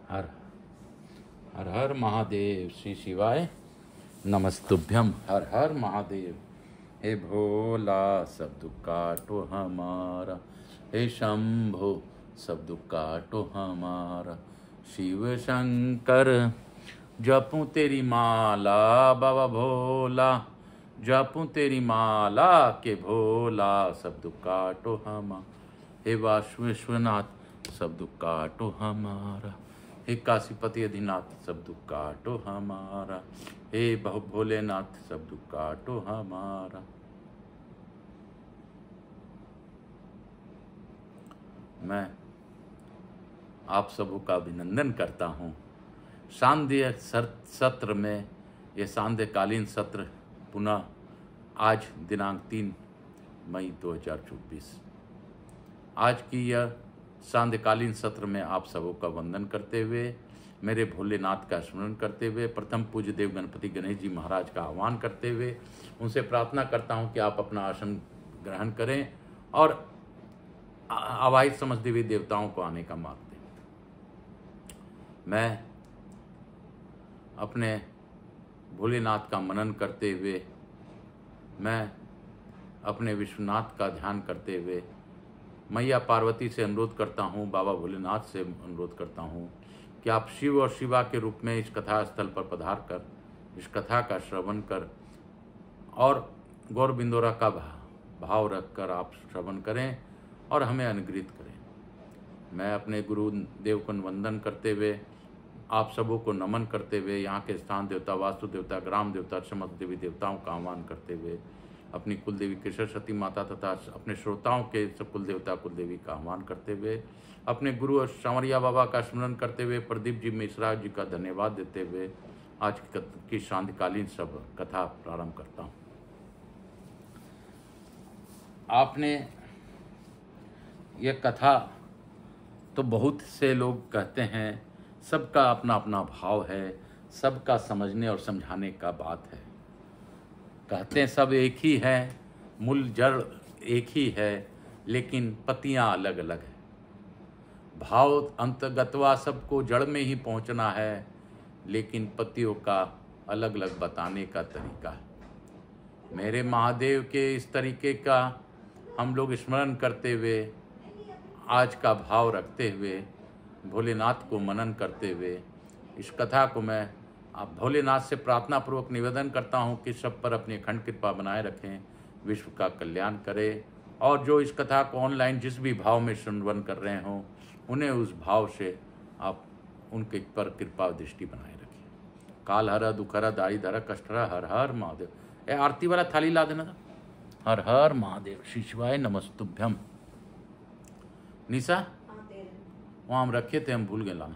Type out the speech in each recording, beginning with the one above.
हर हर हर महादेव। श्री शिवाय नमस्तुभ्यम। हर हर महादेव। हे भोला सब दुख काटो हमारा, हे शंभो सब दुख काटो हमारा। शिव शंकर जपूं तेरी माला, बाबा भोला जपूं तेरी माला के भोला सब दुख काटो हमारा। हे विश्वनाथ सब दुख काटो हमारा, हे काशीपति अधिनाथ सब दुख काटो हमारा, हे भोलेनाथ सब दुख काटो हमारा। मैं आप सबों का अभिनंदन करता हूँ। सांध्य सत्र में ये सांध्यकालीन सत्र पुनः आज दिनांक 3 मई 2024 आज की यह सांध्यकालीन सत्र में आप सबों का वंदन करते हुए, मेरे भोलेनाथ का स्मरण करते हुए, प्रथम पूज्य देव गणपति गणेश जी महाराज का आह्वान करते हुए उनसे प्रार्थना करता हूं कि आप अपना आसन ग्रहण करें और आवाहित समझ देवी देवताओं को आने का मार्ग दें। मैं अपने भोलेनाथ का मनन करते हुए, मैं अपने विश्वनाथ का ध्यान करते हुए मैया पार्वती से अनुरोध करता हूँ, बाबा भोलेनाथ से अनुरोध करता हूँ कि आप शिव और शिवा के रूप में इस कथा स्थल पर पधार कर इस कथा का श्रवण कर और गौर बिंदोरा का भाव रखकर आप श्रवण करें और हमें अनुग्रहित करें। मैं अपने गुरु देव को वंदन करते हुए, आप सबों को नमन करते हुए, यहाँ के स्थान देवता, वास्तु देवता, ग्राम देवता, समस्त देवी देवताओं का आह्वान करते हुए, अपनी कुल देवी केशर सती माता तथा अपने श्रोताओं के सब कुल देवता कुल देवी का आह्वान करते हुए, अपने गुरु सांवरिया बाबा का स्मरण करते हुए, प्रदीप जी मिश्रा जी का धन्यवाद देते हुए आज की सांध्यकालीन सब कथा प्रारंभ करता हूँ। आपने यह कथा तो बहुत से लोग कहते हैं, सबका अपना अपना भाव है, सबका समझने और समझाने का बात है। कहते हैं सब एक ही है, मूल जड़ एक ही है, लेकिन पत्तियां अलग अलग है। भाव अंतर्गतवा सबको जड़ में ही पहुंचना है, लेकिन पत्तियों का अलग अलग बताने का तरीका है। मेरे महादेव के इस तरीके का हम लोग स्मरण करते हुए, आज का भाव रखते हुए, भोलेनाथ को मनन करते हुए इस कथा को मैं आप भोलेनाथ से प्रार्थना पूर्वक निवेदन करता हूं कि सब पर अपनी अखंड कृपा बनाए रखें, विश्व का कल्याण करें। और जो इस कथा को ऑनलाइन जिस भी भाव में श्रवण कर रहे हों, उन्हें उस भाव से आप उनके पर कृपा दृष्टि बनाए रखें। काल हर दुख हर दाई धर कष्ट हर हर महादेव। ए आरती वाला थाली ला देना था। हर हर महादेव। श्री शिवाय नमस्तुभ्यम। निशा वहाँ हम रखे थे, हम भूल गए लाना।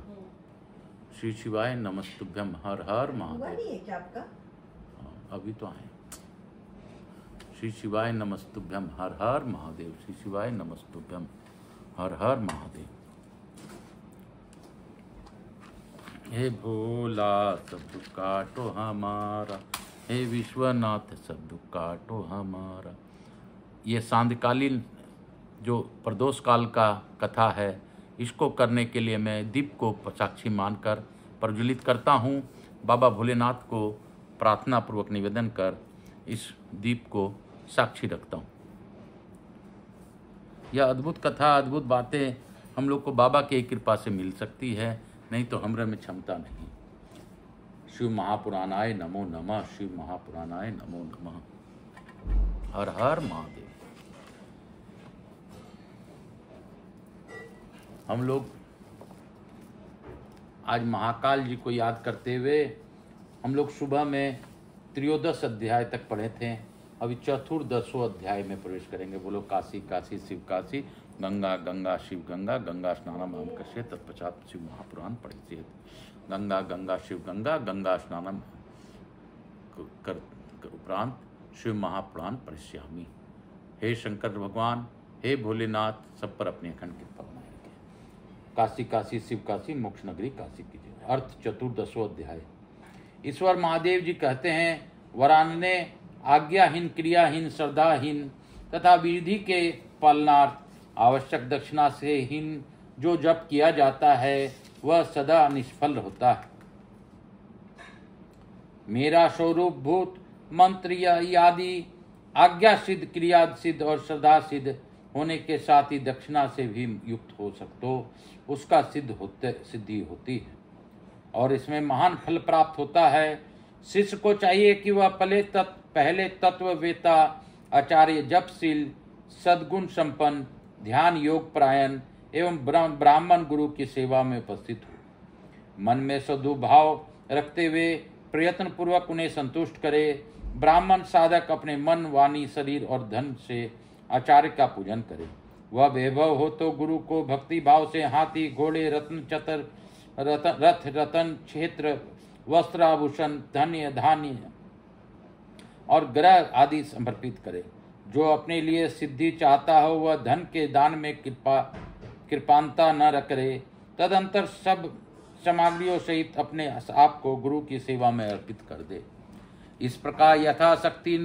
श्री शिवाय नमस्तुभ्यम। हर हर महादेव। क्या आपका? अभी तो आए। श्री शिवाय नमस्तुभ्यम। हर हर महादेव। श्री शिवाय नमस्तुभ्यम। हर हर महादेव। हे भोला सब दुख काटो हमारा, हे विश्वनाथ सब दुख काटो हमारा। ये सांध्यकालीन जो प्रदोष काल का कथा है, इसको करने के लिए मैं दीप को साक्षी मानकर प्रज्वलित करता हूँ। बाबा भोलेनाथ को प्रार्थना पूर्वक निवेदन कर इस दीप को साक्षी रखता हूँ। यह अद्भुत कथा, अद्भुत बातें हम लोग को बाबा की कृपा से मिल सकती है, नहीं तो हमरे में क्षमता नहीं। शिव महापुराणाय नमो नमः। शिव महापुराणाय नमो नमः। हर हर महादेव। हम लोग आज महाकाल जी को याद करते हुए हम लोग सुबह में त्रयोदश अध्याय तक पढ़े थे। अभी चतुर्दशों अध्याय में प्रवेश करेंगे। बोलो काशी काशी शिव काशी, गंगा गंगा शिव गंगा, गंगा स्नानम हम कश्य तत्पश्चात शिव महापुराण पढ़िए। गंगा गंगा शिव गंगा, गंगा स्नानम कर उपरांत शिव महापुराण पढ़िष्यामि। हे शंकर भगवान, हे भोलेनाथ, सब पर अपनी अखंड कृपा बनाए रखें। काशी काशी शिव काशी, मोक्ष नगरी काशी कीजिए। अर्थ चतुर्दशों अध्याय। ईश्वर महादेव जी कहते हैं, वरानने आज्ञाहीन, क्रियाहीन, श्रद्धाहीन तथा विधि के पालनार्थ आवश्यक दक्षिणा से हीन जो जप किया जाता है, वह सदा निष्फल होता है। मेरा स्वरूप भूत मंत्र आदि आज्ञा सिद्ध, क्रिया सिद्ध और श्रद्धा सिद्ध होने के साथ ही दक्षिणा से भी युक्त हो सकते हो, उसका सिद्धि होती है और इसमें महान फल प्राप्त होता है। शिष्य को चाहिए कि वह पहले तत्ववेता, आचार्य, जपशील, सद्गुण संपन्न, ध्यान योग परायण एवं ब्राह्मण गुरु की सेवा में उपस्थित हो। मन में सद्भाव रखते हुए प्रयत्न पूर्वक उन्हें संतुष्ट करे। ब्राह्मण साधक अपने मन, वाणी, शरीर और धन से आचार्य का पूजन करे। वह वैभव हो तो गुरु को भक्ति भाव से हाथी, घोड़े, रथ, रतन, क्षेत्र, वस्त्र, आभूषण, धन्य, धान्य और ग्रह आदि समर्पित करे। जो अपने लिए सिद्धि चाहता हो वह धन के दान में कृपांता न करे। तदंतर सब सामग्रियों सहित अपने आप को गुरु की सेवा में अर्पित कर दे। इस प्रकार यथाशक्ति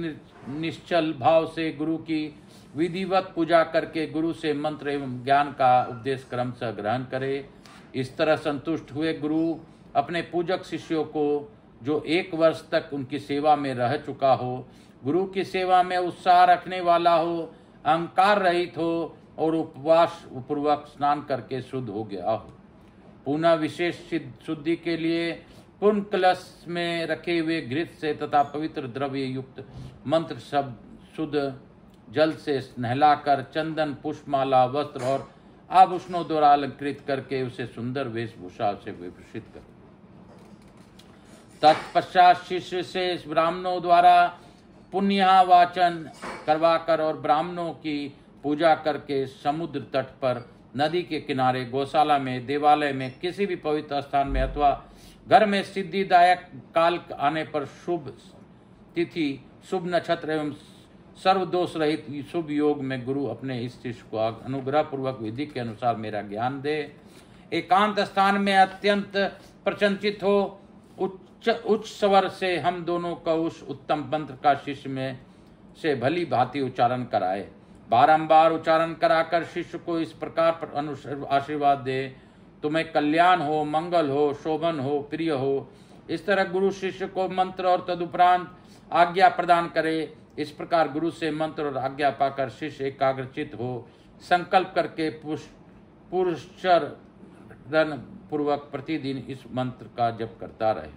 निश्चल भाव से गुरु की विधिवत पूजा करके गुरु से मंत्र एवं ज्ञान का उपदेश क्रमशः ग्रहण करे। इस तरह संतुष्ट हुए गुरु अपने पूजक शिष्यों को, जो 1 वर्ष तक उनकी सेवा में रह चुका हो, गुरु की सेवा में उत्साह रखने वाला हो, अहंकार रहित हो और उपवास पूर्वक स्नान करके शुद्ध हो गया हो, पुनः विशेष शुद्धि के लिए पुण्य कलश में रखे हुए घृत से तथा पवित्र द्रव्य युक्त मंत्र शब्द शुद्ध जल से नहलाकर चंदन, पुष्पमाला, वस्त्र और आभूषणों द्वारा अलंकृत करके उसे सुंदर वेशभूषा से विभूषित कर। तत्पश्चात शिष्य से ब्राह्मणों द्वारा पुण्यावाचन करवाकर और ब्राह्मणों की पूजा करके समुद्र तट पर, नदी के किनारे, गौशाला में, देवालय में, किसी भी पवित्र स्थान में अथवा घर में सिद्धिदायक काल आने पर शुभ तिथि, शुभ नक्षत्र एवं सर्वदोष रहित शुभ योग में गुरु अपने इस शिष्य को अनुग्रह पूर्वक विधि के अनुसार मेरा ज्ञान दे। एकांत स्थान में अत्यंत प्रचंचित हो उच्च स्वर से हम दोनों का उस उत्तम मंत्र का शिष्य में से भली भांति उच्चारण कराए। बारंबार उच्चारण कराकर शिष्य को इस प्रकार आशीर्वाद दे, तुम्हें कल्याण हो, मंगल हो, शोभन हो, प्रिय हो। इस तरह गुरु शिष्य को मंत्र और तदुपरांत आज्ञा प्रदान करे। इस प्रकार गुरु से मंत्र और आज्ञा पाकर शिष्य एकाग्रचित हो संकल्प करके पुरुषचरण पूर्वक प्रतिदिन इस मंत्र का जप करता रहे।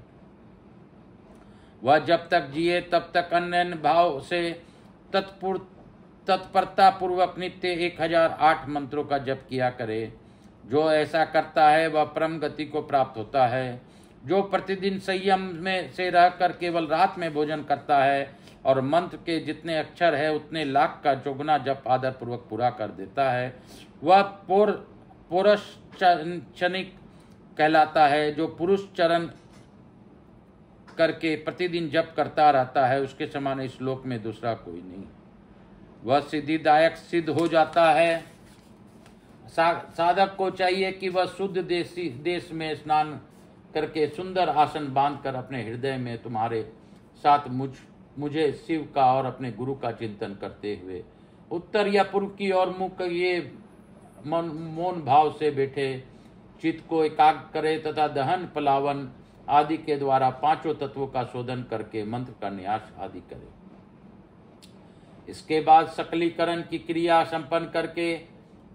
वह जब तक जिए तब तक अन्य भाव से तत्परता पूर्वक नित्य 1008 मंत्रों का जप किया करे। जो ऐसा करता है वह परम गति को प्राप्त होता है। जो प्रतिदिन संयम में से रहकर केवल रात में भोजन करता है और मंत्र के जितने अक्षर है उतने लाख का चौगुना जप आदर पूर्वक पूरा कर देता है, वह पौरुषचनिक कहलाता है। जो पुरुष चरण करके प्रतिदिन जप करता रहता है उसके समान इस लोक में दूसरा कोई नहीं। वह सिद्धिदायक सिद्ध हो जाता है। साधक को चाहिए कि वह शुद्ध देश में स्नान करके सुंदर आसन बांधकर अपने हृदय में तुम्हारे साथ मुझे शिव का और अपने गुरु का चिंतन करते हुए उत्तर या पूर्व की ओर मुख ये मौन भाव से बैठे चित्त को एकाग्र करे तथा दहन, पलावन आदि के द्वारा 5 तत्वों का शोधन करके मंत्र का न्यास आदि करे। इसके बाद सकलीकरण की क्रिया संपन्न करके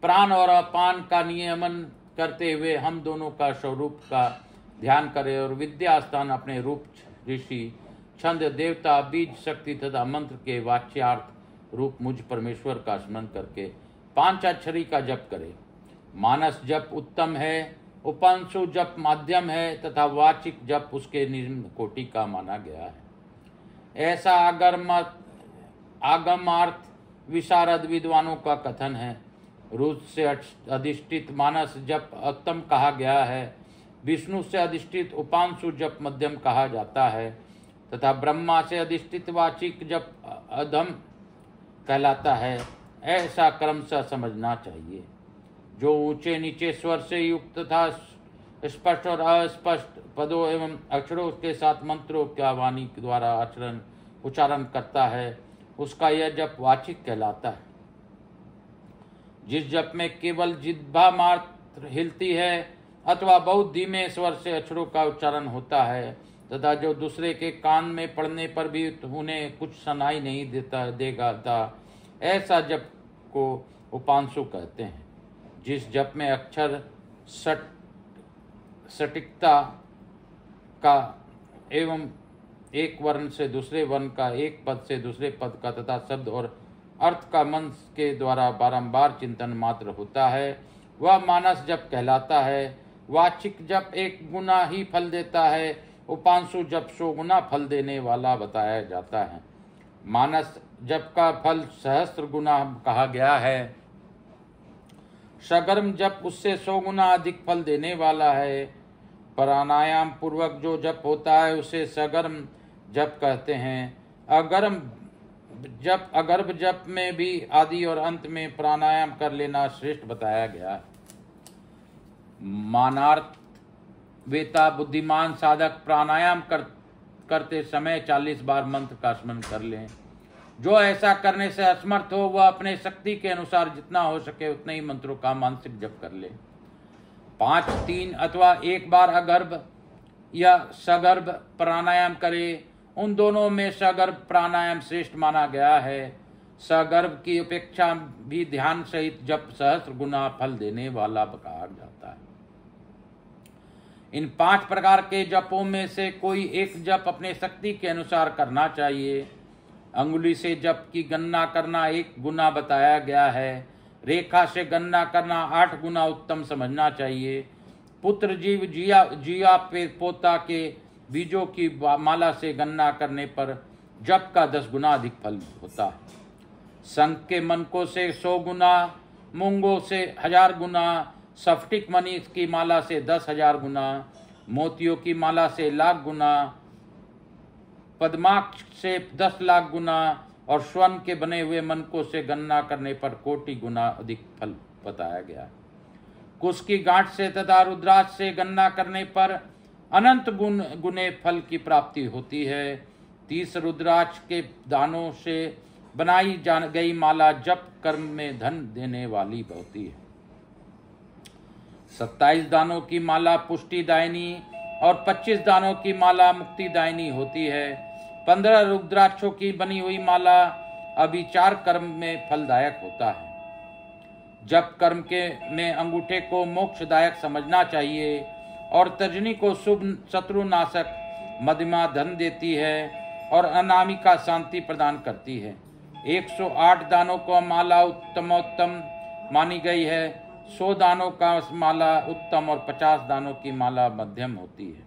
प्राण और अपान का नियमन करते हुए हम दोनों का स्वरूप का ध्यान करे और विद्या स्थान अपने रूप, ऋषि, छंद, देवता, बीज, शक्ति तथा मंत्र के वाच्यार्थ रूप मुझ परमेश्वर का स्मरण करके पांचाक्षरी का जप करे। मानस जप उत्तम है, उपंशु जप माध्यम है तथा वाचिक जप उसके निम्न कोटि का माना गया है। ऐसा आगमार्थ विशारद विद्वानों का कथन है। रुद्र से अधिष्ठित मानस जप उत्तम कहा गया है, विष्णु से अधिष्ठित उपांशु जप मध्यम कहा जाता है तथा ब्रह्मा से अधिष्ठित वाचिक जप अधम कहलाता है। ऐसा क्रमशः समझना चाहिए। जो ऊंचे नीचे स्वर से युक्त तथा स्पष्ट और अस्पष्ट पदों एवं अक्षरों के साथ मंत्रों का वाणी द्वारा उच्चारण करता है उसका यह जप वाचिक कहलाता है। जिस जप में केवल जिह्वा मात्र हिलती है अथवा बहुत धीमे स्वर से अक्षरों का उच्चारण होता है तथा जो दूसरे के कान में पड़ने पर भी उन्हें कुछ सुनाई नहीं देगा ऐसा जप को उपांशु कहते हैं। जिस जप में अक्षर सटीकता का एवं एक वर्ण से दूसरे वर्ण का, एक पद से दूसरे पद का तथा शब्द और अर्थ का मन के द्वारा बारंबार चिंतन मात्र होता है, वह मानस जप कहलाता है। वाचिक जप एक गुना ही फल देता है, उपांशु जप 100 गुना फल देने वाला बताया जाता है। मानस जप का फल सहस्त्र गुना कहा गया है। सगर्म जप उससे 100 गुना अधिक फल देने वाला है। प्राणायाम पूर्वक जो जप होता है उसे सगर्म जप कहते हैं। अगर्भ जप में भी आदि और अंत में प्राणायाम कर लेना श्रेष्ठ बताया गया है। मानार्थ वेता बुद्धिमान साधक प्राणायाम करते समय 40 बार मंत्र का स्मरण कर लें। जो ऐसा करने से असमर्थ हो वह अपने शक्ति के अनुसार जितना हो सके उतने ही मंत्रों का मानसिक जप कर ले। 5, 3 अथवा 1 बार अगर्भ या सगर्भ प्राणायाम करे। उन दोनों में सगर्भ प्राणायाम श्रेष्ठ माना गया है। सगर्भ की अपेक्षा भी ध्यान सहित जप सहस्त्र गुना फल देने वाला कहा जाता है। इन 5 प्रकार के जपों में से कोई एक जप अपने शक्ति के अनुसार करना चाहिए। अंगुली से जप की गणना करना 1 गुना बताया गया है। रेखा से गणना करना 8 गुना उत्तम समझना चाहिए। पुत्र जीव जिया पोता के बीजों की माला से गणना करने पर जप का 10 गुना अधिक फल होता है। शंख के मनकों से 100 गुना, मूंगों से 1000 गुना, स्फटिक मणि की माला से 10,000 गुना, मोतियों की माला से 1,00,000 गुना, पद्माक्ष से 10 लाख गुना और स्वर्ण के बने हुए मनकों से गणना करने पर कोटि गुना अधिक फल बताया गया। कुश की गांठ से तथा रुद्राक्ष से गणना करने पर अनंत गुने फल की प्राप्ति होती है। 30 रुद्राक्ष के दानों से बनाई गई माला जप कर्म में धन देने वाली होती है। 27 दानों की माला पुष्टिदायिनी और 25 दानों की माला मुक्तिदायिनी होती है। 15 रुद्राक्षों की बनी हुई माला अभिचार कर्म में फलदायक होता है। जप कर्म में अंगूठे को मोक्षदायक समझना चाहिए और तर्जनी को शुभ शत्रुनाशक, मध्यमा धन देती है और अनामिका शांति प्रदान करती है। 108 दानों को माला उत्तमोत्तम मानी गई है। 100 दानों का माला उत्तम और 50 दानों की माला मध्यम होती है।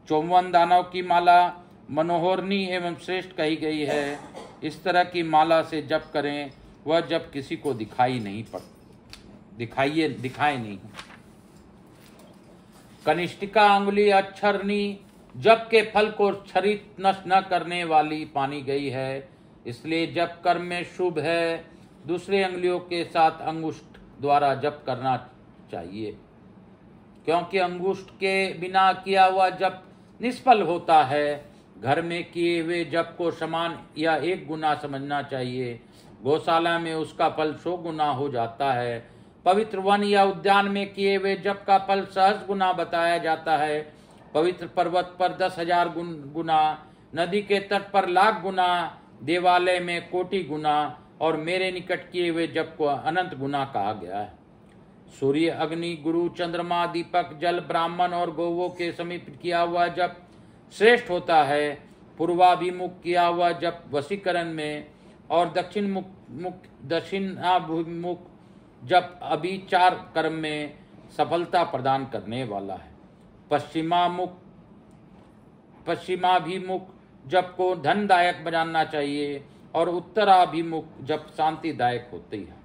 54 दानों की माला मनोहरणी एवं श्रेष्ठ कही गई है। इस तरह की माला से जप करें, वह जप किसी को दिखाई नहीं दिखाए नहीं। कनिष्ठिका अंगुली अक्षरणी जप के फल को क्षरित नष्ट न करने वाली मानी गई है, इसलिए जप कर्म में शुभ है। दूसरे अंगुलियों के साथ अंगुष्ठ द्वारा जप करना चाहिए, क्योंकि अंगुष्ठ के बिना किया हुआ जप निष्फल होता है। घर में किए हुए जप को समान या 1 गुना समझना चाहिए। गौशाला में उसका फल 100 गुना हो जाता है। पवित्र वन या उद्यान में किए हुए जप का फल 100 गुना बताया जाता है। पवित्र पर्वत पर 10,000 गुना, नदी के तट पर 1,00,000 गुना, देवालय में कोटि गुना और मेरे निकट किए हुए जप को अनंत गुना कहा गया है। सूर्य, अग्नि, गुरु, चंद्रमा, दीपक, जल, ब्राह्मण और गौवों के समीप किया हुआ जप श्रेष्ठ होता है। पूर्वाभिमुख किया हुआ जप वशीकरण में और दक्षिणाभिमुख जप अभिचार कर्म में सफलता प्रदान करने वाला है। पश्चिमाभिमुख जप को धनदायक बनाना चाहिए और उत्तराभिमुख जप शांतिदायक होती है।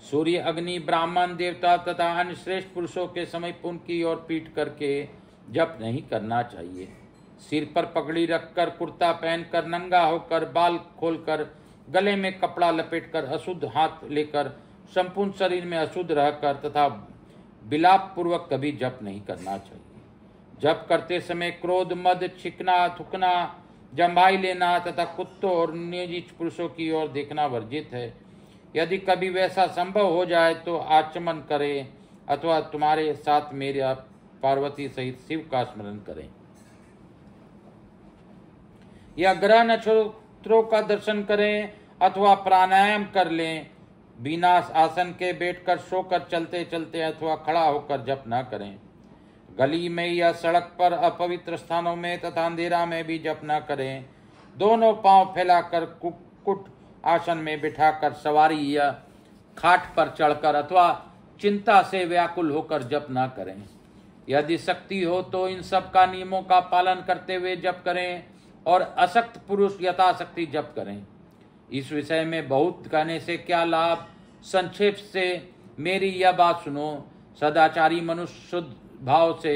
सूर्य, अग्नि, ब्राह्मण, देवता तथा अन्य श्रेष्ठ पुरुषों के समीप उनकी ओर पीठ करके जप नहीं करना चाहिए। सिर पर पगड़ी रखकर, कुर्ता पहनकर, नंगा होकर, बाल खोलकर, गले में कपड़ा लपेटकर, अशुद्ध हाथ लेकर, संपूर्ण शरीर में अशुद्ध रहकर तथा विलाप पूर्वक कभी जप नहीं करना चाहिए। जप करते समय क्रोध, मद, छिकना, थूकना, जम्भाई लेना तथा कुत्तों और नीच पुरुषों की ओर देखना वर्जित है। यदि कभी वैसा संभव हो जाए तो आचमन करें अथवा तुम्हारे साथ मेरे पार्वती सहित शिव का स्मरण करें, या ग्रह नक्षत्रों का दर्शन करें अथवा प्राणायाम कर लें। बिना आसन के बैठकर, सोकर, चलते चलते अथवा खड़ा होकर जप न करें। गली में या सड़क पर, अपवित्र स्थानों में तथा अंधेरा में भी जप न करें। दोनों पांव फैलाकर कुक्कुट आसन में बिठाकर, सवारी या खाट पर चढ़कर अथवा चिंता से व्याकुल होकर जप न करें। यदि शक्ति हो तो इन सब का नियमों का पालन करते हुए जप करें और अशक्त पुरुष यथाशक्ति जप करें। इस विषय में बहुत कहने से क्या लाभ, संक्षेप से मेरी यह बात सुनो। सदाचारी मनुष्य शुद्ध भाव से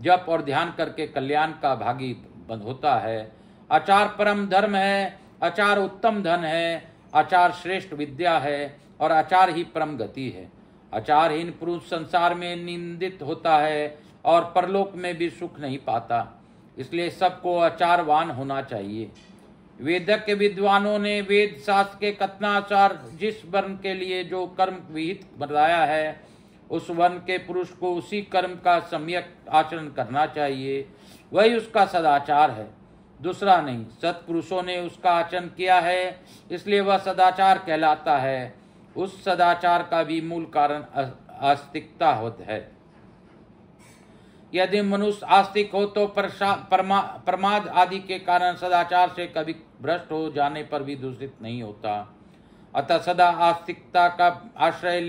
जप और ध्यान करके कल्याण का भागी होता है। आचार परम धर्म है, आचार उत्तम धन है, आचार श्रेष्ठ विद्या है और आचार ही परम गति है। आचारहीन पुरुष संसार में निंदित होता है और परलोक में भी सुख नहीं पाता। इसलिए सबको आचारवान होना चाहिए। वेदज्ञ विद्वानों ने वेद शास्त्र के कथनानुसार जिस वर्ण के लिए जो कर्म विहित बताया है, उस वर्ण के पुरुष को उसी कर्म का सम्यक आचरण करना चाहिए। वही उसका सदाचार है, दूसरा नहीं। सत्पुरुषों ने उसका आचरण किया है, इसलिए वह सदाचार कहलाता है। उस सदाचार का भी मूल कारण आस्तिकता होता है। यदि मनुष्य आस्तिक हो तो प्रमाद आदि के कारण सदाचार से कभी भ्रष्ट हो जाने पर भी दूषित नहीं होता। अतः सदा आस्तिकता का आश्रय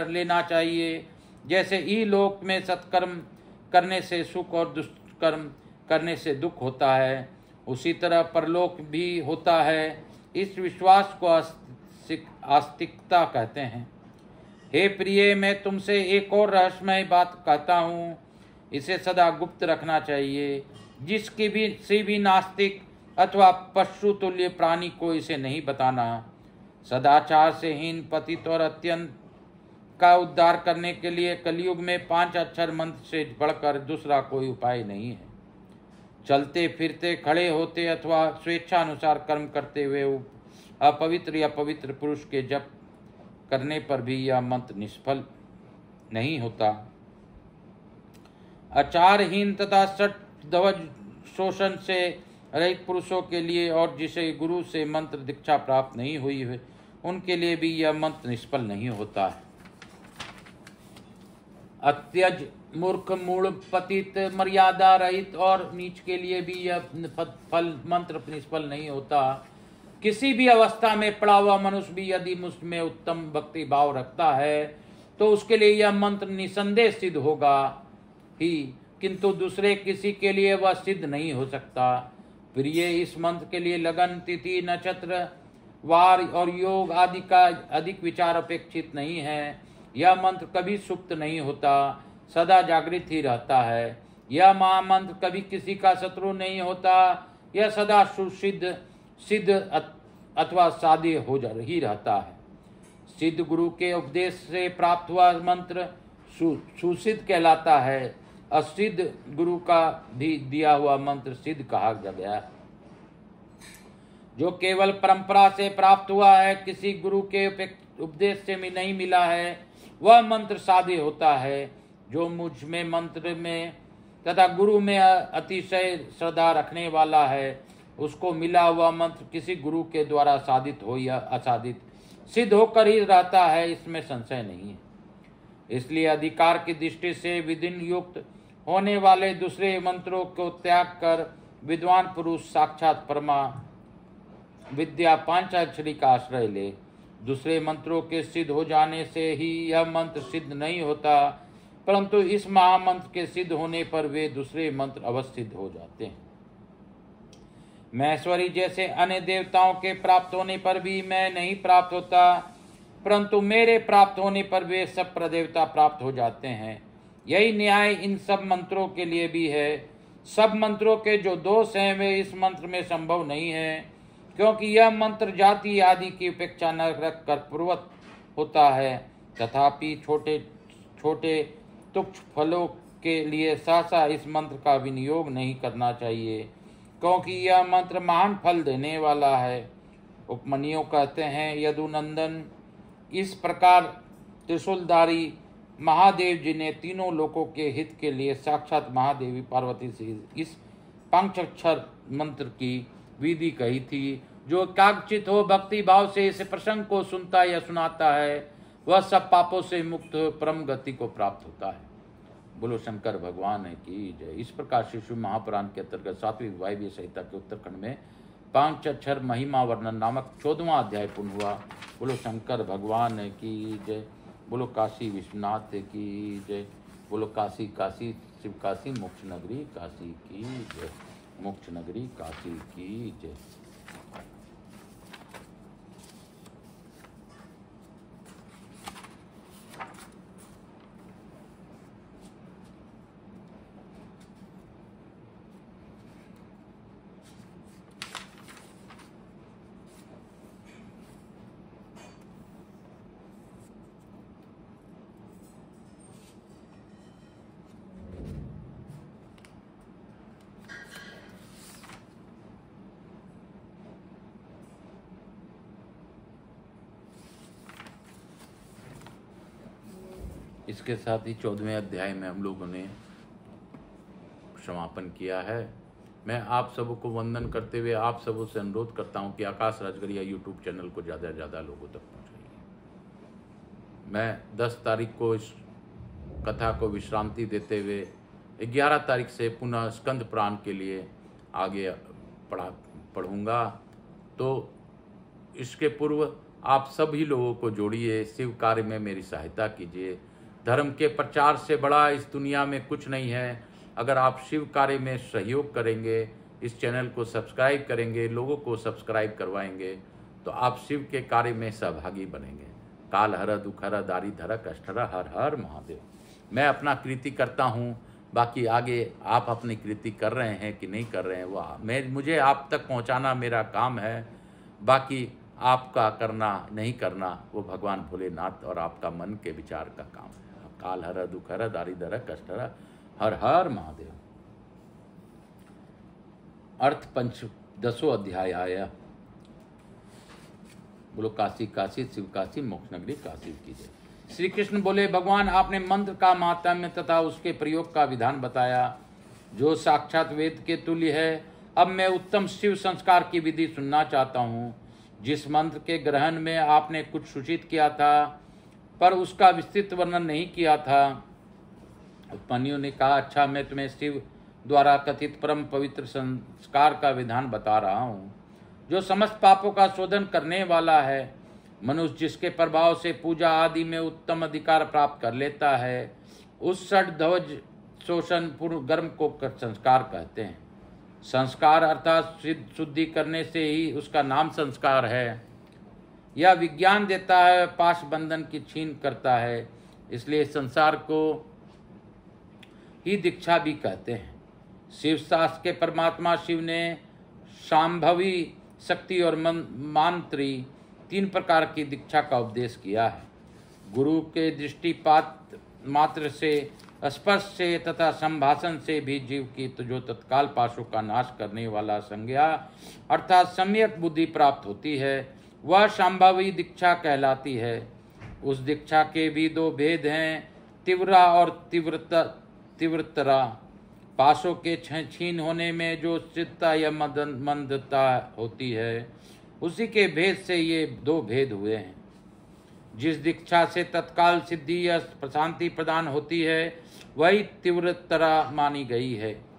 लेना चाहिए। जैसे इहलोक में सत्कर्म करने से सुख और दुष्कर्म करने से दुख होता है, उसी तरह परलोक भी होता है। इस विश्वास को आस्तिकता कहते हैं। हे प्रिय, मैं तुमसे एक और रहस्यमय बात कहता हूँ, इसे सदा गुप्त रखना चाहिए। जिसकी भी से भी नास्तिक अथवा पशु तुल्य प्राणी को इसे नहीं बताना। सदाचार से हीन, पतित और अत्यंत का उद्धार करने के लिए कलयुग में 5 अक्षर मंत्र से बढ़कर दूसरा कोई उपाय नहीं है। चलते फिरते, खड़े होते अथवा स्वेच्छानुसार कर्म करते हुए अपवित्र या पवित्र पुरुष के जप करने पर भी यह मंत्र निष्फल नहीं होता। आचारहीन तथा सट ध्वज शोषण से रहित पुरुषों के लिए और जिसे गुरु से मंत्र दीक्षा प्राप्त नहीं हुई है, उनके लिए भी यह मंत्र निष्फल नहीं होता है। अत्यज, मूर्ख, मूढ़, पतित, मर्यादा रहित और नीच के लिए भी यह फल मंत्र निष्फल नहीं होता। किसी भी अवस्था में पड़ा हुआ मनुष्य भी यदि मुझ में उत्तम भक्ति भाव रखता है तो उसके लिए यह मंत्र निसंदेह सिद्ध होगा ही, किंतु दूसरे किसी के लिए वह सिद्ध नहीं हो सकता। प्रिय, इस मंत्र के लिए लगन, तिथि, नक्षत्र, वार और योग आदि का अधिक विचार अपेक्षित नहीं है। यह मंत्र कभी सुप्त नहीं होता, सदा जागृत ही रहता है। यह महामंत्र कभी किसी का शत्रु नहीं होता। यह सदा सुसिद्ध, सिद्ध अथवा साध्य हो ही रहता है। सिद्ध गुरु के उपदेश से प्राप्त हुआ मंत्र सुसिद्ध कहलाता है। असिद्ध गुरु का भी दिया हुआ मंत्र सिद्ध कहा गया। जो केवल परंपरा से प्राप्त हुआ है, किसी गुरु के उपदेश से भी नहीं मिला है, वह मंत्र साध्य होता है। जो मुझ में मंत्र में तथा गुरु में अतिशय श्रद्धा रखने वाला है, उसको मिला हुआ मंत्र किसी गुरु के द्वारा साधित हो या असाधित सिद्ध होकर ही रहता है, इसमें संशय नहीं है। इसलिए अधिकार की दृष्टि से विधिन युक्त होने वाले दूसरे मंत्रों को त्याग कर विद्वान पुरुष साक्षात परमा विद्या पांचाक्षरी का आश्रय ले। दूसरे मंत्रों के सिद्ध हो जाने से ही यह मंत्र सिद्ध नहीं होता, परंतु इस महामंत्र के सिद्ध होने पर वे दूसरे मंत्र अवश्य सिद्ध हो जाते हैं। महेश्वरी जैसे अन्य देवताओं के प्राप्त होने पर भी मैं नहीं प्राप्त होता, परंतु मेरे प्राप्त होने पर वे सब प्रदेवता प्राप्त हो जाते हैं। यही न्याय इन सब मंत्रों के लिए भी है। सब मंत्रों के जो दोष हैं वे इस मंत्र में संभव नहीं है, क्योंकि यह मंत्र जाति आदि की उपेक्षा न रख कर पूर्वत होता है। तथापि छोटे छोटे तुच्छ फलों के लिए सहसा इस मंत्र का विनियोग नहीं करना चाहिए, क्योंकि यह मंत्र महान फल देने वाला है। उपमन्यु कहते हैं, यदुनंदन, इस प्रकार त्रिशूलधारी महादेव जी ने तीनों लोकों के हित के लिए साक्षात महादेवी पार्वती से इस पंचाक्षर मंत्र की विधि कही थी। जो एकाग्रचित हो भक्ति भाव से इस प्रसंग को सुनता या सुनाता है वह सब पापों से मुक्त हो परम गति को प्राप्त होता है। बोलो शंकर भगवान की जय। इस प्रकार शिशु महापुराण के अंतर्गत 7वीं वायव्य संहिता के उत्तरखंड में पंचाक्षर महिमा वर्णन नामक 14वां अध्याय पूर्ण हुआ। बोलो शंकर भगवान की जय। बोलो काशी विश्वनाथ की जय। बोलो काशी काशी शिव काशी मोक्ष नगरी काशी की जय। मोक्ष नगरी काशी की जय। इसके साथ ही 14वें अध्याय में हम लोगों ने समापन किया है। मैं आप सबों को वंदन करते हुए आप सबों से अनुरोध करता हूं कि आकाश राजगढ़िया यूट्यूब चैनल को ज़्यादा से ज़्यादा लोगों तक पहुंचाइए। मैं 10 तारीख को इस कथा को विश्रांति देते हुए 11 तारीख से पुनः स्कंद पुराण के लिए आगे पढ़ूंगा। तो इसके पूर्व आप सभी लोगों को जोड़िए, शिव कार्य में मेरी सहायता कीजिए। धर्म के प्रचार से बड़ा इस दुनिया में कुछ नहीं है। अगर आप शिव कार्य में सहयोग करेंगे, इस चैनल को सब्सक्राइब करेंगे, लोगों को सब्सक्राइब करवाएंगे, तो आप शिव के कार्य में सहभागी बनेंगे। काल हर दुख हर दारी धर कष्ट हर हर हर महादेव। मैं अपना कृति करता हूँ, बाकी आगे आप अपनी कृति कर रहे हैं कि नहीं कर रहे हैं वो मुझे आप तक पहुँचाना मेरा काम है। बाकी आपका करना नहीं करना वो भगवान भोलेनाथ और आपका मन के विचार का काम है। काल हर दुख हर दारी धर कष्ट हर हर हर महादेव। अर्थ 10वां अध्याय आया। बोलो काशी काशी शिव काशी मोक्ष नगरी काशी की जय। श्री कृष्ण बोले, भगवान आपने मंत्र का माहात्म्य तथा उसके प्रयोग का विधान बताया जो साक्षात वेद के तुल्य है। अब मैं उत्तम शिव संस्कार की विधि सुनना चाहता हूँ। जिस मंत्र के ग्रहण में आपने कुछ सूचित किया था पर उसका विस्तृत वर्णन नहीं किया था। उपमन्यु ने कहा, अच्छा मैं तुम्हें शिव द्वारा कथित परम पवित्र संस्कार का विधान बता रहा हूँ जो समस्त पापों का शोधन करने वाला है। मनुष्य जिसके प्रभाव से पूजा आदि में उत्तम अधिकार प्राप्त कर लेता है उस षड्ध्वज शोषण पूर्व कर्म को संस्कार कहते हैं। संस्कार अर्थात शुद्धि करने से ही उसका नाम संस्कार है। यह विज्ञान देता है, पाश बंधन की छीन करता है, इसलिए संसार को ही दीक्षा भी कहते हैं। शिव शास्त्र के परमात्मा शिव ने शांभवी शक्ति और मांत्री 3 प्रकार की दीक्षा का उपदेश किया है। गुरु के दृष्टिपात मात्र से, स्पर्श से तथा संभाषण से भी जीव की जो तत्काल पाशों का नाश करने वाला संज्ञा अर्थात सम्यक बुद्धि प्राप्त होती है वह संभावी दीक्षा कहलाती है। उस दीक्षा के भी 2 भेद हैं, तीव्रा और तीव्रतरा। पाशों के छीन होने में जो स्थिरता या मंदता होती है उसी के भेद से ये 2 भेद हुए हैं। जिस दीक्षा से तत्काल सिद्धि या शांति प्रदान होती है वही तीव्रतरा मानी गई है।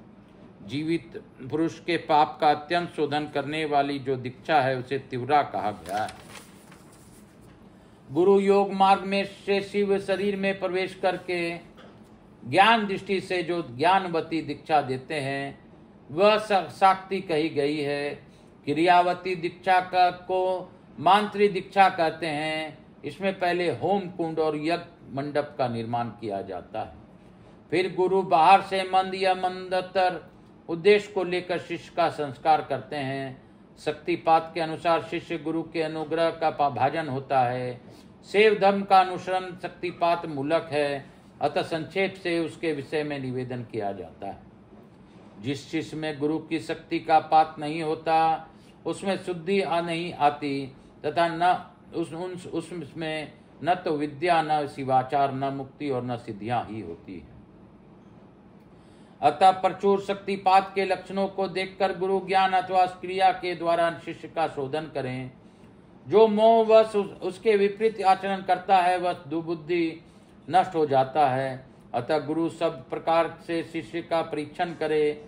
जीवित पुरुष के पाप का अत्यंत शोधन करने वाली जो दीक्षा है उसे तीव्रा कहा गया है। गुरु योग मार्ग में से शिव शरीर में प्रवेश करके ज्ञान दृष्टि से जो ज्ञानवती दीक्षा देते हैं वह शाक्ति कही गई है। क्रियावती दीक्षा को मांत्री दीक्षा कहते हैं। इसमें पहले होम कुंड और यज्ञ मंडप का निर्माण किया जाता है। फिर गुरु बाहर से मंद या मंदतर उद्देश्य को लेकर शिष्य का संस्कार करते हैं। शक्तिपात के अनुसार शिष्य गुरु के अनुग्रह का भाजन होता है। सेव धर्म का अनुसरण शक्तिपात मूलक है, अतः संक्षेप से उसके विषय में निवेदन किया जाता है। जिस शिष्य में गुरु की शक्ति का पात नहीं होता उसमें शुद्धि नहीं आती तथा न उसमें न तो विद्या, न शिवाचार, न मुक्ति और न सिद्धियां ही होती है। अतः प्रचुर शक्तिपात के लक्षणों को देखकर गुरु ज्ञान अथवा क्रिया के द्वारा शिष्य का शोधन करें। जो मोहवश उसके विपरीत आचरण करता है वह दुबुद्धि नष्ट हो जाता है। अतः गुरु सब प्रकार से शिष्य का परीक्षण करे।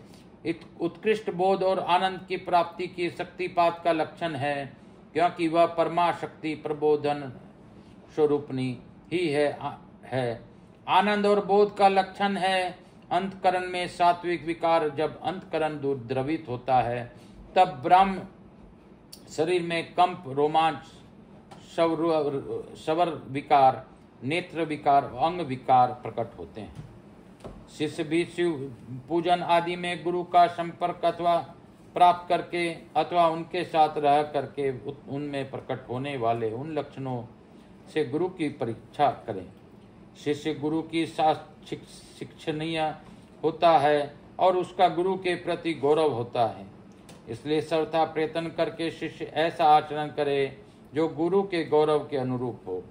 उत्कृष्ट बोध और आनंद की प्राप्ति की शक्तिपात का लक्षण है, क्योंकि वह परमा शक्ति प्रबोधन स्वरूपनी ही है। आनंद और बोध का लक्षण है अंतकरण में सात्विक विकार। जब अंतकरण द्रवित होता है तब ब्रह्म शरीर में कंप, रोमांच, स्वर विकार, नेत्र विकार, अंग विकार प्रकट होते हैं। शिष्य भी शिव पूजन आदि में गुरु का संपर्क अथवा प्राप्त करके अथवा उनके साथ रह करके उनमें प्रकट होने वाले उन लक्षणों से गुरु की परीक्षा करें। शिष्य गुरु की शिक्षणीय होता है और उसका गुरु के प्रति गौरव होता है। इसलिए सर्वथा प्रयत्न करके शिष्य ऐसा आचरण करे जो गुरु के गौरव के अनुरूप हो।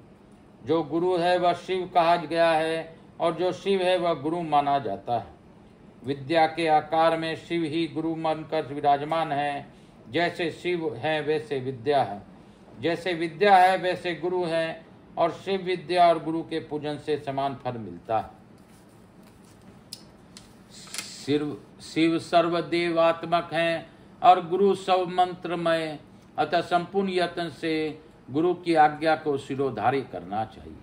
जो गुरु है वह शिव कहा गया है और जो शिव है वह गुरु माना जाता है। विद्या के आकार में शिव ही गुरु मानकर विराजमान है। जैसे शिव है वैसे विद्या है, जैसे विद्या है वैसे गुरु है, और शिव विद्या और गुरु के पूजन से समान फल मिलता है। शिव सर्वदेवात्मक हैं और गुरु सब मंत्रमय। अतः संपूर्ण यत्न से गुरु की आज्ञा को शिरोधार्य करना चाहिए।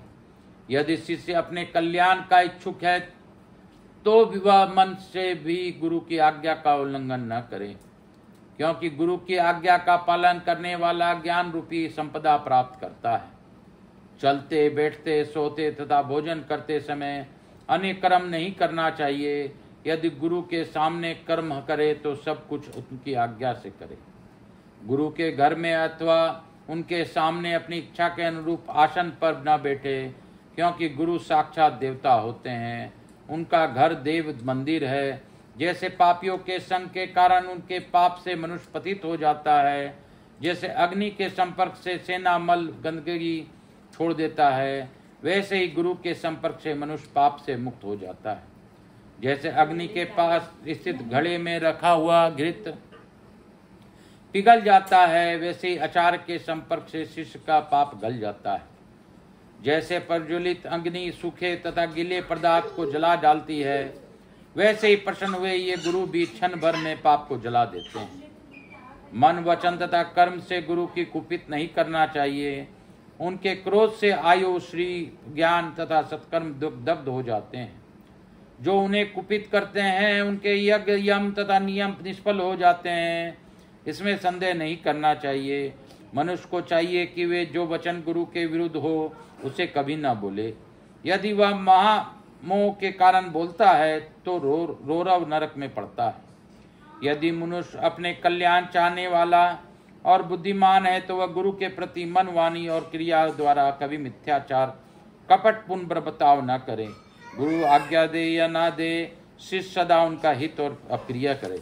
यदि शिष्य अपने कल्याण का इच्छुक है तो वह मन से भी गुरु की आज्ञा का उल्लंघन न करे, क्योंकि गुरु की आज्ञा का पालन करने वाला ज्ञान रूपी संपदा प्राप्त करता है। चलते, बैठते, सोते तथा भोजन करते समय अन्य कर्म नहीं करना चाहिए। यदि गुरु के सामने कर्म करे तो सब कुछ उनकी आज्ञा से करे। गुरु के घर में अथवा उनके सामने अपनी इच्छा के अनुरूप आसन पर न बैठे, क्योंकि गुरु साक्षात देवता होते हैं। उनका घर देव मंदिर है। जैसे पापियों के संग के कारण उनके पाप से मनुष्य पतित हो जाता है, जैसे अग्नि के संपर्क से सेना मल गंदगी छोड़ देता है, वैसे ही गुरु के संपर्क से मनुष्य पाप से मुक्त हो जाता है। जैसे अग्नि के पास स्थित घड़े में रखा हुआ घृत पिघल जाता है, वैसे ही आचार्य के संपर्क से शिष्य का पाप गल जाता है। जैसे प्रज्वलित अग्नि सूखे तथा गीले पदार्थ को जला डालती है, वैसे ही प्रसन्न हुए ये गुरु भी क्षण भर में पाप को जला देते हैं। मन, वचन तथा कर्म से गुरु की कुपित नहीं करना चाहिए। उनके क्रोध से आयु, श्री, ज्ञान तथा सत्कर्म दग्ध हो जाते हैं। जो उन्हें कुपित करते हैं उनके यज्ञ, यम तथा नियम निष्फल हो जाते हैं। इसमें संदेह नहीं करना चाहिए। मनुष्य को चाहिए कि वे जो वचन गुरु के विरुद्ध हो उसे कभी न बोले। यदि वह महामोह के कारण बोलता है तो रौरव नरक में पड़ता है। यदि मनुष्य अपने कल्याण चाहने वाला और बुद्धिमान है तो वह गुरु के प्रति मन, वाणी और क्रिया द्वारा कभी मिथ्याचार, कपटपूर्ण बर्ताव न करे। गुरु आज्ञा दे या ना दे, शिष्य सदा उनका हित और अप्रिय करे।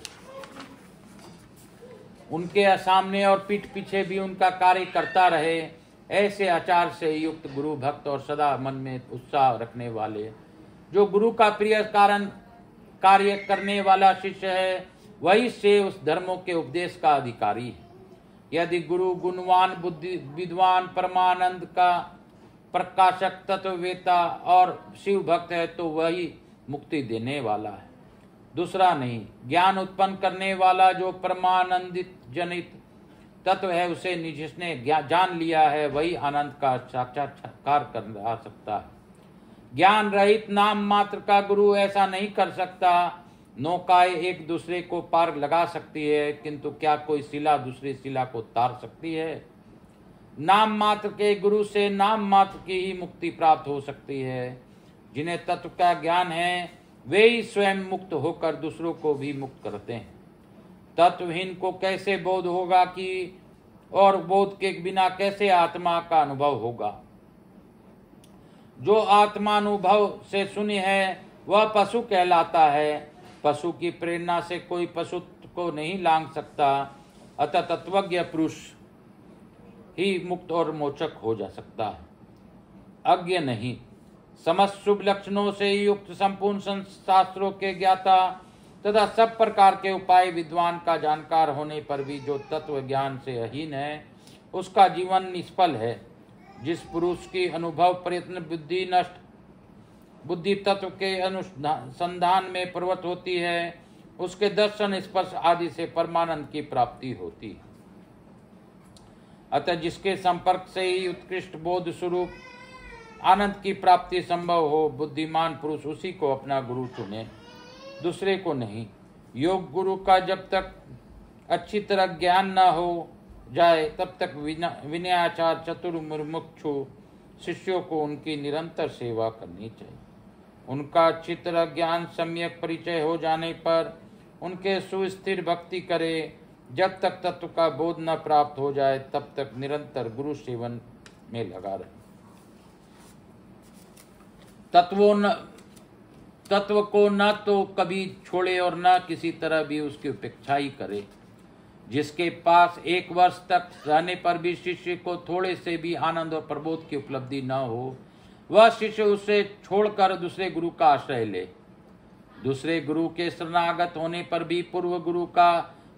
उनके सामने और पीठ पीछे भी उनका कार्य करता रहे। ऐसे आचार से युक्त गुरु भक्त और सदा मन में उत्साह रखने वाले, जो गुरु का प्रिय कार्य करने वाला शिष्य है, वही से उस धर्मों के उपदेश का अधिकारी है। यदि गुरु गुणवान, बुद्धि विद्वान, परमानंद का प्रकाशक, तत्ववेता और शिव भक्त है तो वही मुक्ति देने वाला है, दूसरा नहीं। ज्ञान उत्पन्न करने वाला जो परमानंदित जनित तत्व है, उसे जिसने जान लिया है वही आनंद का साक्षात्कार कर सकता है। ज्ञान रहित नाम मात्र का गुरु ऐसा नहीं कर सकता। नौकाएं एक दूसरे को पार लगा सकती है, किंतु क्या कोई शिला दूसरी शिला को तार सकती है? नाम मात्र के गुरु से नाम मात्र की ही मुक्ति प्राप्त हो सकती है। जिन्हें तत्व का ज्ञान है वे ही स्वयं मुक्त होकर दूसरों को भी मुक्त करते हैं। तत्वहीन को कैसे बोध होगा कि, और बोध के बिना कैसे आत्मा का अनुभव होगा? जो आत्मानुभव से शून्य है वह पशु कहलाता है। पशु की प्रेरणा से कोई पशु को नहीं लांघ सकता। अतः तत्वज्ञ पुरुष ही मुक्त और मोचक हो जा सकता है। अज्ञ नहीं, समस्त शुभ लक्षणों से युक्त संपूर्ण शास्त्रों के ज्ञाता तथा सब प्रकार के उपाय विद्वान का जानकार होने पर भी जो तत्व ज्ञान से अहीन है, उसका जीवन निष्फल है। जिस पुरुष की अनुभव प्रयत्न बुद्धि तत्व के अनुसंधान में प्रवृत्त होती है, उसके दर्शन स्पर्श आदि से परमानंद की प्राप्ति होती है। अतः जिसके संपर्क से ही उत्कृष्ट बोध स्वरूप आनंद की प्राप्ति संभव हो, बुद्धिमान पुरुष उसी को अपना गुरु चुने, दूसरे को नहीं। योग गुरु का जब तक अच्छी तरह ज्ञान न हो जाए, तब तक विनयाचार चतुर्मुमुक्षु शिष्यों को उनकी निरंतर सेवा करनी चाहिए। उनका अच्छी तरह ज्ञान सम्यक परिचय हो जाने पर उनके सुस्थिर भक्ति करे। जब तक तत्व का बोध न प्राप्त हो जाए, तब तक निरंतर गुरु सेवन में लगा रहे। तत्व को न तो कभी छोड़े और न किसी तरह भी उसकी उपेक्षा ही करे। जिसके पास 1 वर्ष तक रहने पर भी शिष्य को थोड़े से भी आनंद और प्रबोध की उपलब्धि न हो, वह शिष्य उसे छोड़कर दूसरे गुरु का आश्रय ले। दूसरे गुरु के शरणागत होने पर भी पूर्व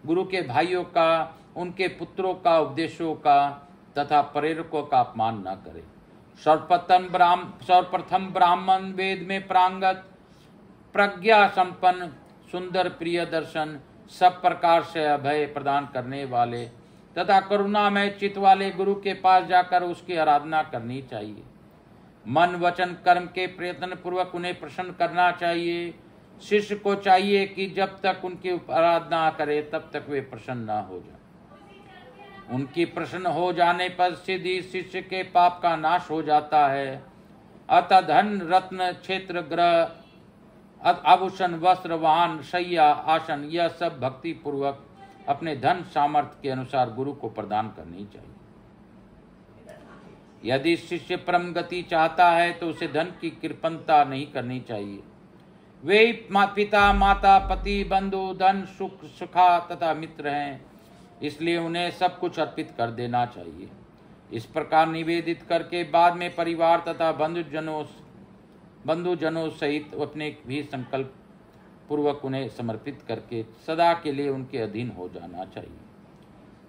गुरु के भाइयों का, उनके पुत्रों का, उपदेशों का तथा प्रेरकों का अपमान न करे। सर्वप्रथम ब्राह्मण वेद में प्रांगत, प्रज्ञा संपन्न, सुंदर, प्रिय दर्शन, सब प्रकार से अभय प्रदान करने वाले तथा करुणामय चित्त वाले गुरु के पास जाकर उसकी आराधना करनी चाहिए। मन वचन कर्म के प्रयत्न पूर्वक उन्हें प्रसन्न करना चाहिए। शिष्य को चाहिए कि जब तक उनकी आराधना करे तब तक वे प्रसन्न न हो जाए। उनकी प्रसन्न हो जाने पर सीधी शिष्य के पाप का नाश हो जाता है। अतः धन, रत्न, क्षेत्र, ग्रह, आभूषण, वस्त्र, वाहन, शैया, आसन, यह सब भक्ति पूर्वक अपने धन सामर्थ्य के अनुसार गुरु को प्रदान करनी चाहिए। यदि शिष्य परम गति चाहता है तो उसे धन की कृपणता नहीं करनी चाहिए। वे पिता, माता, पति, बंधु, धन, सुखा तथा मित्र हैं, इसलिए उन्हें सब कुछ अर्पित कर देना चाहिए। इस प्रकार निवेदित करके बाद में परिवार तथा बंधुजनों सहित अपने भी संकल्प पूर्वक उन्हें समर्पित करके सदा के लिए उनके अधीन हो जाना चाहिए।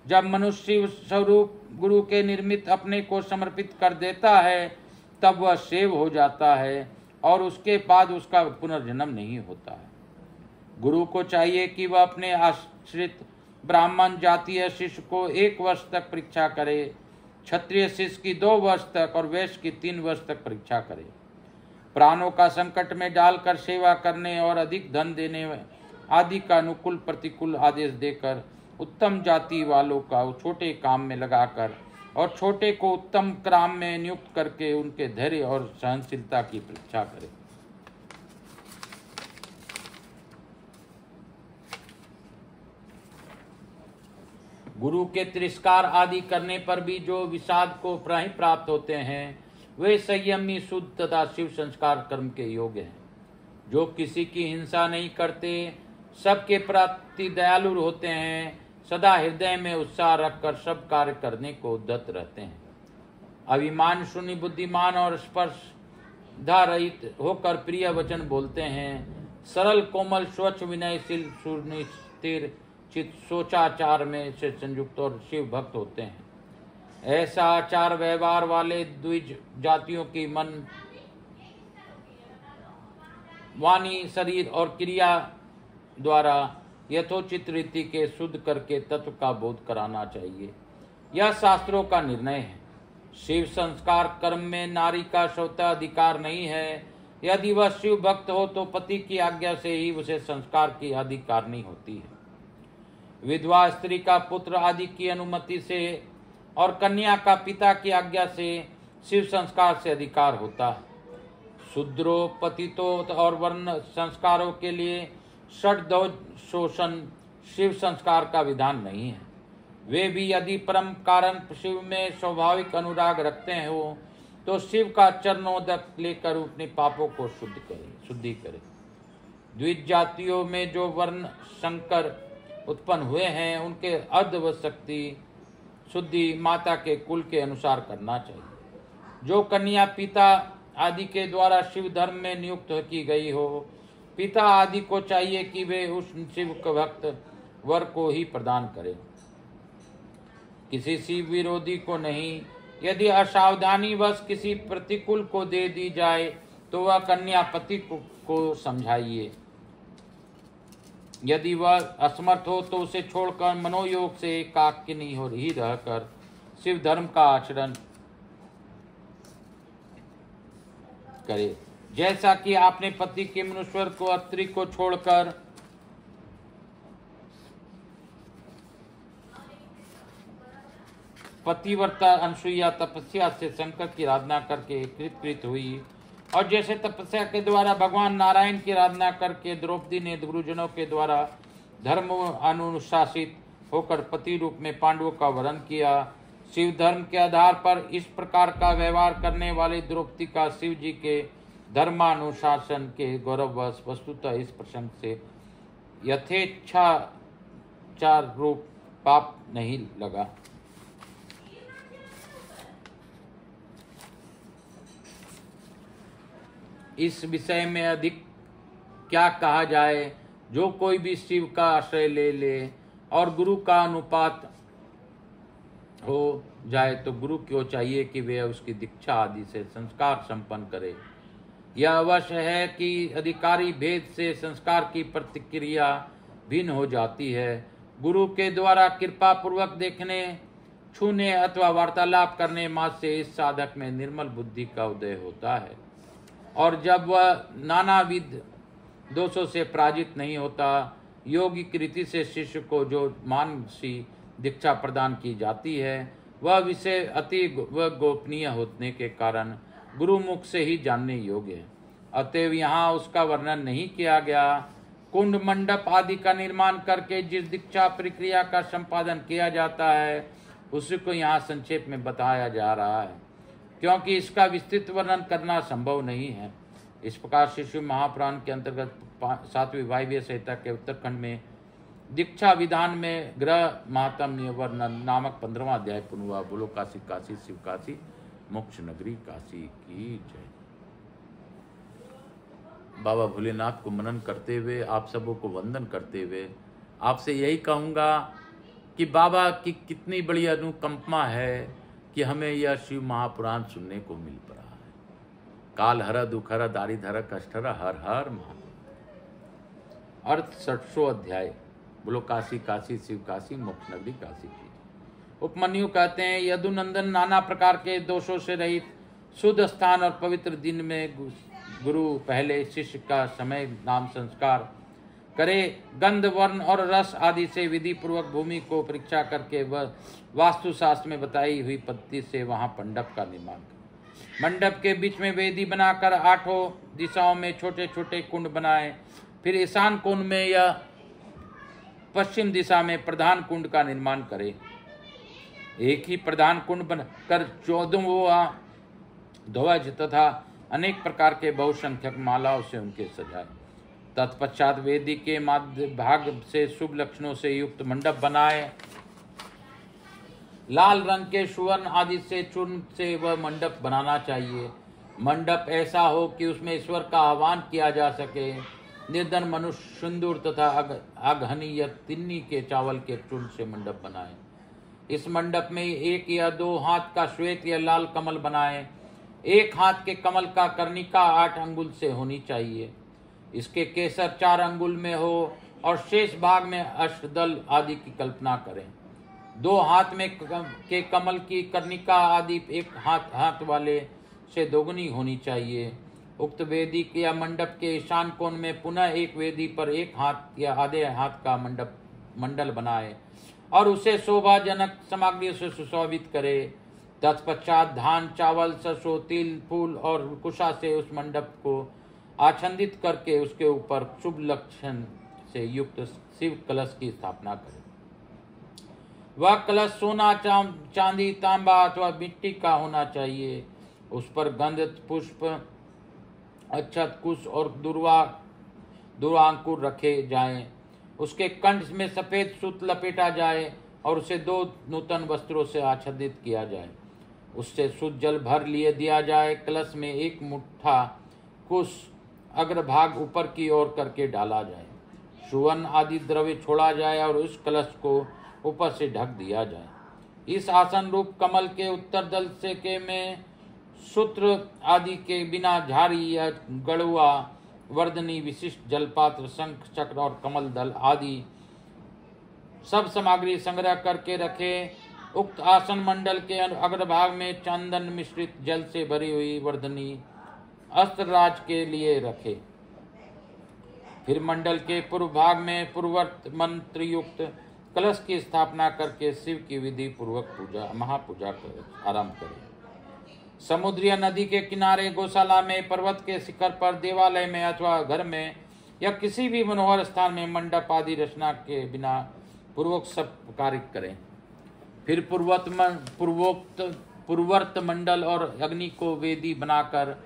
जब मनुष्य स्वरूप गुरु के निर्मित अपने को समर्पित कर देता है, तब वह सेव हो जाता है और उसके बाद उसका पुनर्जन्म नहीं होता है। गुरु को चाहिए कि वह अपने आश्रित ब्राह्मण जातीय शिष्य को 1 वर्ष तक परीक्षा करे, क्षत्रिय शिष्य की 2 वर्ष तक और वैश्य की 3 वर्ष तक परीक्षा करे। प्राणों का संकट में डालकर सेवा करने और अधिक धन देने आदि का अनुकूल प्रतिकूल आदेश देकर उत्तम जाति वालों का छोटे काम में लगाकर और छोटे को उत्तम काम में नियुक्त करके उनके धैर्य और सहनशीलता की परीक्षा करे। गुरु के तिरस्कार आदि करने पर भी जो विषाद को प्राप्त होते हैं, वे संयमी, शुद्ध तथा शिव संस्कार कर्म के योग्य हैं। जो किसी की हिंसा नहीं करते, सबके प्रति दयालु होते हैं, सदा हृदय में उत्साह रखकर सब कार्य करने को उद्यत रहते हैं, अभिमान शून्य, बुद्धिमान और स्पर्धा रहित होकर प्रिय वचन बोलते हैं, सरल, कोमल, स्वच्छ, विनयशील, सुनिश्चित चित, सोचाचार में से संयुक्त और शिव भक्त होते हैं। ऐसा आचार व्यवहार वाले द्विज जातियों की मन, वाणी, शरीर और क्रिया द्वारा यथोचित रीति के शुद्ध करके तत्व का बोध कराना चाहिए। यह शास्त्रों का निर्णय है। शिव संस्कार कर्म में नारी का स्वतः अधिकार नहीं है। यदि वह शिव भक्त हो तो पति की आज्ञा से ही उसे संस्कार की अधिकारनी होती है। विधवा स्त्री का पुत्र आदि की अनुमति से और कन्या का पिता की आज्ञा से शिव संस्कार से अधिकार होता है। शूद्रों, पतितों और वर्ण संस्कारों के लिए षड्दोष शोषण शिव संस्कार का विधान नहीं है। वे भी यदि परम कारण शिव में स्वाभाविक अनुराग रखते हो तो शिव का चरणोदक लेकर अपने पापों को शुद्धि करें। द्विज जातियों में जो वर्ण संकर उत्पन्न हुए हैं, उनके अर्ध व शक्ति शुद्धि माता के कुल के अनुसार करना चाहिए। जो कन्या पिता आदि के द्वारा शिव धर्म में नियुक्त की गई हो, पिता आदि को चाहिए कि वे उस शिव भक्त वर को ही प्रदान करें, किसी शिव विरोधी को नहीं। यदि असावधानी वश किसी प्रतिकूल को दे दी जाए तो वह कन्या पति को समझाइए। यदि वह असमर्थ हो तो उसे छोड़कर मनोयोग से एकाकिनी हो ही रहकर शिव धर्म का आचरण करे। जैसा कि आपने पति के मनुष्वर को अत्रि को छोड़कर पतिव्रता अनसुईया तपस्या से शंकर की आराधना करके कृत हुई, और जैसे तपस्या के द्वारा भगवान नारायण की आराधना करके द्रौपदी ने गुरुजनों के द्वारा धर्म अनुशासित होकर पति रूप में पांडवों का वरण किया, शिव धर्म के आधार पर इस प्रकार का व्यवहार करने वाली द्रौपदी का शिव जी के धर्मानुशासन के गौरववश वस्तुतः इस प्रसंग से यथेच्छाचार रूप पाप नहीं लगा। इस विषय में अधिक क्या कहा जाए। जो कोई भी शिव का आश्रय ले ले और गुरु का अनुपात हो जाए तो गुरु को चाहिए कि वे उसकी दीक्षा आदि से संस्कार संपन्न करे। यह अवश्य है कि अधिकारी भेद से संस्कार की प्रतिक्रिया भिन्न हो जाती है। गुरु के द्वारा कृपा पूर्वक देखने, छूने अथवा वार्तालाप करने मात्र से इस साधक में निर्मल बुद्धि का उदय होता है, और जब वह नानाविध दोषों से पराजित नहीं होता, योगिक रीति से शिष्य को जो मानसी दीक्षा प्रदान की जाती है वह विषय अति गोपनीय होने के कारण गुरुमुख से ही जानने योग्य है। अतएव यहाँ उसका वर्णन नहीं किया गया। कुंड मंडप आदि का निर्माण करके जिस दीक्षा प्रक्रिया का संपादन किया जाता है उसी को यहाँ संक्षेप में बताया जा रहा है, क्योंकि इसका विस्तृत वर्णन करना संभव नहीं है। इस प्रकार शिशु महापुराण के अंतर्गत 7वीं वायव्य संहिता के उत्तरखंड में दीक्षा विधान में ग्रह महात्म्य वर्णन नामक 15वां अध्याय पूर्ण हुआ। बोलो काशी काशी शिव काशी मोक्ष नगरी काशी की जय। बाबा भोलेनाथ को मनन करते हुए, आप सबों को वंदन करते हुए आपसे यही कहूँगा कि बाबा की कितनी बड़ी अनुकंपा है कि हमें यह शिव महापुराण सुनने को मिल पड़ा है। काल हर दुख हर दारिद हर कष्ट हर हर हर महादेव। अर्थ 6वां अध्याय। बोलो काशी काशी शिव काशी मोक्ष नगरी काशी की। उपमन्यु कहते हैं, यदुनंदन नाना प्रकार के दोषों से रहित शुद्ध स्थान और पवित्र दिन में गुरु पहले शिष्य का समय नाम संस्कार करे, गंध वर्ण और रस आदि से विधि पूर्वक भूमि को परीक्षा करके वह वास्तुशास्त्र में बताई हुई पद्धति से वहां मंडप का निर्माण करे। मंडप के बीच में वेदी बनाकर 8 दिशाओं में छोटे छोटे कुंड बनाए। फिर ईशान कुंड में या पश्चिम दिशा में प्रधान कुंड का निर्माण करे। एक ही प्रधान कुंड बनकर 14वां ध्वज तथा अनेक प्रकार के बहुसंख्यक मालाओं से उनके सजाए। तत्पश्चात वेदी के मध्य भाग से शुभ लक्षणों से युक्त मंडप बनाए। लाल रंग के सुवर्ण आदि से चूर्ण से वह मंडप बनाना चाहिए। मंडप ऐसा हो कि उसमें ईश्वर का आह्वान किया जा सके। निर्धन मनुष्य सिंदूर तथा अघनी या तिन्नी के चावल के चूर्ण से मंडप बनाए। इस मंडप में 1 या 2 हाथ का श्वेत या लाल कमल बनाए। 1 हाथ के कमल का कर्णिका 8 अंगुल से होनी चाहिए। इसके केसर 4 अंगुल में हो और शेष भाग में अष्टदल आदि की कल्पना करें। 2 हाथ में के कमल की कर्णिका आदि 1 हाथ वाले से दोगुनी होनी चाहिए। उक्त वेदी या मंडप के ईशान कोण में पुनः एक वेदी पर 1 हाथ या आधे हाथ का मंडल बनाए और उसे शोभाजनक सामग्री से सुशोभित करे। तत्पश्चात धान, चावल, सरसों, तिल, फूल और कुशा से उस मंडप को आच्छादित करके उसके ऊपर शुभ लक्षण से युक्त शिव कलश की स्थापना करें। वह कलश सोना, चांदी, तांबा अथवा मिट्टी का होना चाहिए। उस पर गंध, पुष्प, अक्षत, कुश और दुर्वांकुर रखे जाएं। उसके कंठ में सफेद सूत लपेटा जाए और उसे 2 नूतन वस्त्रों से आच्छादित किया जाए। उससे शुद्ध जल भर लिए दिया जाए। कलश में एक मुट्ठा कुश अग्रभाग ऊपर की ओर करके डाला जाए। सुवर्ण आदि द्रव्य छोड़ा जाए और उस कलश को ऊपर से ढक दिया जाए। इस आसन रूप कमल के उत्तर दल से के में सूत्र आदि के बिना झाड़ी या गड़ुआ, वर्धनी, विशिष्ट जलपात्र, शंख, चक्र और कमल दल आदि सब सामग्री संग्रह करके रखे। उक्त आसन मंडल के अग्रभाग में चंदन मिश्रित जल से भरी हुई वर्धनी अस्त्रराज के लिए रखे। फिर मंडल के पूर्व भाग में पूर्ववर्त मंत्र युक्त कलश की स्थापना करके शिव की विधि पूर्वक महापूजा आरंभ करें। समुद्र या नदी के किनारे, गौशाला में, पर्वत के शिखर पर, देवालय में अथवा घर में या किसी भी मनोहर स्थान में मंडप आदि रचना के बिना पूर्वक सब कार्य करें। फिर पूर्ववर्त मंडल और अग्नि को वेदी बनाकर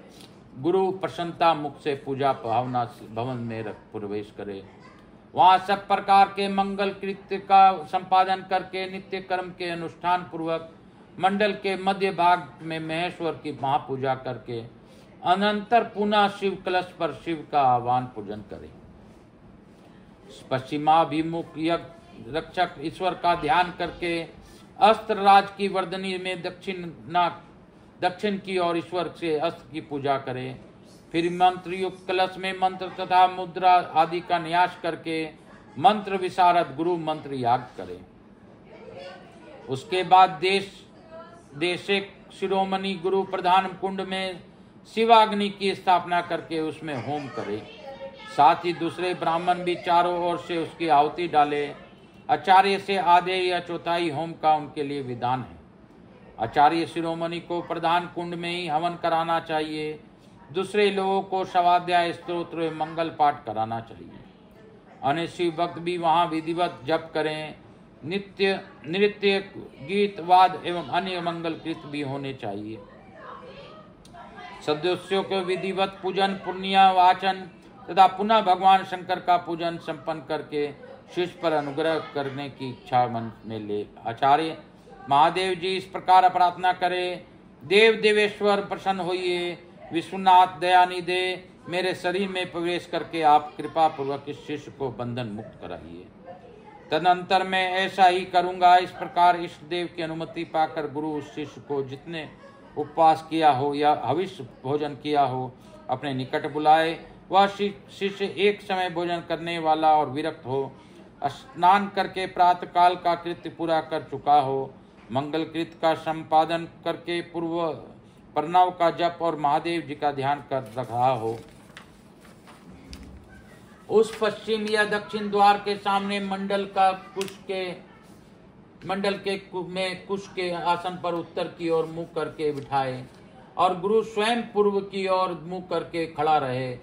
गुरु प्रसन्नता मुख से पूजा भावना भवन में प्रवेश करे। वहाँ सब प्रकार के मंगल कृत्य का संपादन करके नित्य कर्म के अनुष्ठान पूर्वक मंडल के मध्य भाग में महेश्वर की महापूजा करके अनंतर पुनः शिव कलश पर शिव का आह्वान पूजन करें। पश्चिमाभिमुख यज्ञ रक्षक ईश्वर का ध्यान करके अस्त्रराज की वर्धनी में दक्षिण की ओर ईश्वर से अस्त्र की पूजा करें। फिर मंत्र युक्त कलश में मंत्र तथा मुद्रा आदि का न्यास करके मंत्र विशारद गुरु मंत्र याग करें। उसके बाद देशिक शिरोमणि गुरु प्रधान कुंड में शिवाग्नि की स्थापना करके उसमें होम करे। साथ ही दूसरे ब्राह्मण भी चारों ओर से उसकी आहुति डाले। आचार्य से आधे या चौथाई होम का उनके लिए विधान है। आचार्य शिरोमणि को प्रधान कुंड में ही हवन कराना चाहिए। दूसरे लोगों को स्वाध्याय, स्तोत्र, मंगल पाठ कराना चाहिए। अन्य शिव भक्त भी वहाँ विधिवत जप करें। नृत्य, गीत, वाद एवं अन्य मंगल कृत भी होने चाहिए। सदस्यों को विधिवत पूजन, पुण्य वाचन तथा पुनः भगवान शंकर का पूजन संपन्न करके शिष्य पर अनुग्रह करने की इच्छा मन में ले। आचार्य महादेव जी इस प्रकार प्रार्थना करें। देव देवेश्वर प्रसन्न होइए। विश्वनाथ दयानिधे, मेरे शरीर में प्रवेश करके आप कृपा पूर्वक इस शिष्य को बंधन मुक्त कराइए। तदनंतर मैं ऐसा ही करूंगा। इस प्रकार इष्ट देव की अनुमति पाकर गुरु उस शिष्य को जितने उपवास किया हो या हविष्य भोजन किया हो अपने निकट बुलाए। वह शिष्य एक समय भोजन करने वाला और विरक्त हो, स्नान करके प्रातः काल का कृत्य पूरा कर चुका हो, मंगल कृत्य का संपादन करके पूर्व प्रणव का जप और महादेव जी का ध्यान कर रखा हो। उस पश्चिम या दक्षिण द्वार के सामने मंडल में कुश के आसन पर उत्तर की ओर मुंह करके बिठाए और गुरु स्वयं पूर्व की ओर मुंह करके खड़ा रहे।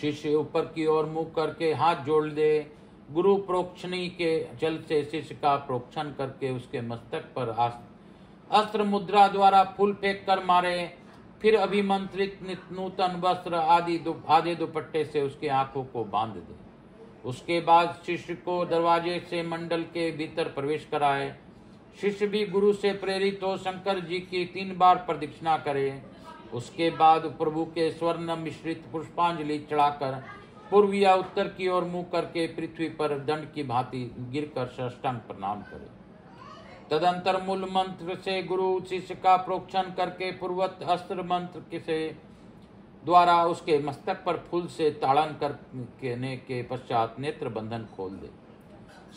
शिष्य ऊपर की ओर मुंह करके हाथ जोड़ दे। गुरु प्रोक्षणी के जल से शिष्य का प्रोक्षण करके उसके मस्तक पर अस्त्र मुद्रा द्वारा फूल फेंक कर मारे। फिर अभिमंत्रित नूतन वस्त्र आधे दुपट्टे से उसकी आंखों को बांध दे। उसके बाद शिष्य को दरवाजे से मंडल के भीतर प्रवेश कराए। शिष्य भी गुरु से प्रेरित हो शंकर जी की 3 बार प्रदक्षिणा करे। उसके बाद प्रभु के स्वर्ण मिश्रित पुष्पांजलि चढ़ाकर पूर्व या उत्तर की ओर मुंह करके पृथ्वी पर दंड की भांति गिरकर साष्टांग प्रणाम करे। तदंतर मूल मंत्र से गुरु शिष्य का प्रोक्षण करके पूर्वत अस्त्र मंत्र से द्वारा उसके मस्तक पर फूल से ताड़न करने के पश्चात नेत्र बंधन खोल दे।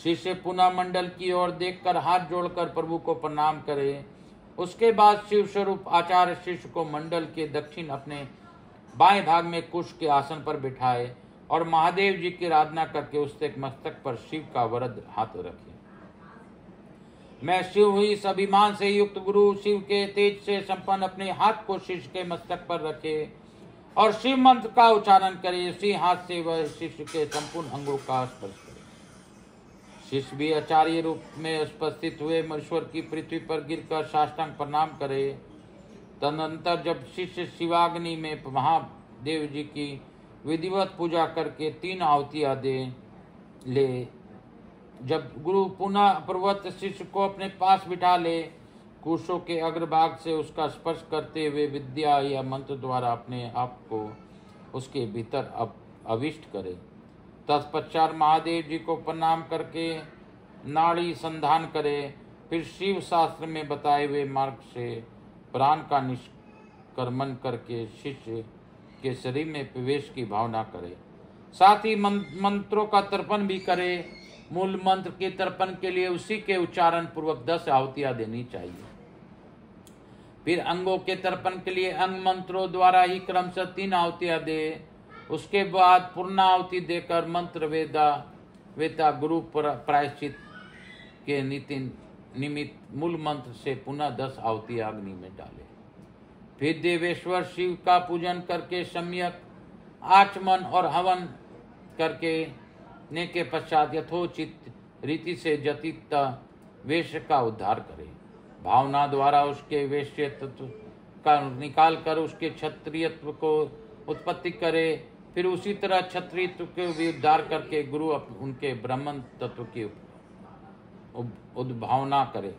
शिष्य पुनः मंडल की ओर देखकर हाथ जोड़कर प्रभु को प्रणाम करे। उसके बाद शिव स्वरूप आचार्य शिष्य को मंडल के दक्षिण अपने बाएं भाग में कुश के आसन पर बिठाए और महादेव जी की आराधना करके उसके मस्तक पर शिव का वरद हाथ रखे। मैं शिव हुई इस अभिमान से युक्त गुरु शिव के तेज से संपन्न अपने हाथ को शिष्य के मस्तक पर रखे और शिव मंत्र का उच्चारण करे। उसी हाथ से वह शिष्य के संपूर्ण अंगों का स्पर्श करे। शिष्य भी आचार्य रूप में उपस्थित हुए ईश्वर की पृथ्वी पर गिरकर साष्टांग प्रणाम करे। तदनंतर जब शिष्य शिवाग्नि में महादेव जी की विधिवत पूजा करके 3 आहुतियां दे ले, जब गुरु पुनः पूर्वत शिष्य को अपने पास बिठा ले कोशों के अग्रभाग से उसका स्पर्श करते हुए विद्या या मंत्र द्वारा अपने आप को उसके भीतर अविष्ट करे। तत्पश्चात महादेव जी को प्रणाम करके नाड़ी संधान करे। फिर शिव शास्त्र में बताए हुए मार्ग से प्राण का निष्क्रमण करके शिष्य के शरीर में प्रवेश की भावना करे। साथ ही मंत्रों का तर्पण भी करे। मूल मंत्र के तर्पण के लिए उसी के उच्चारण पूर्वक 10 आहुतियां देनी चाहिए। फिर अंगों के तर्पण के लिए अंग मंत्रों द्वारा ही क्रमशः 3 आहुतियां दे। उसके बाद पूर्णाहुति देकर मंत्र वेता गुरु प्रायश्चित के निमित्त मूल मंत्र से पुनः 10 आहुतियां अग्नि में डाले। फिर देवेश्वर शिव का पूजन करके सम्यक आचमन और हवन करके ने के पश्चात यथोचित रीति से जतित वेश्य का उद्धार करे। भावना द्वारा उसके वेश्य तत्व का निकाल कर उसके क्षत्रियत्व को उत्पत्ति करे। फिर उसी तरह क्षत्रियत्व के भी उद्धार करके गुरु उनके ब्राह्मण तत्व की उद्भावना करे।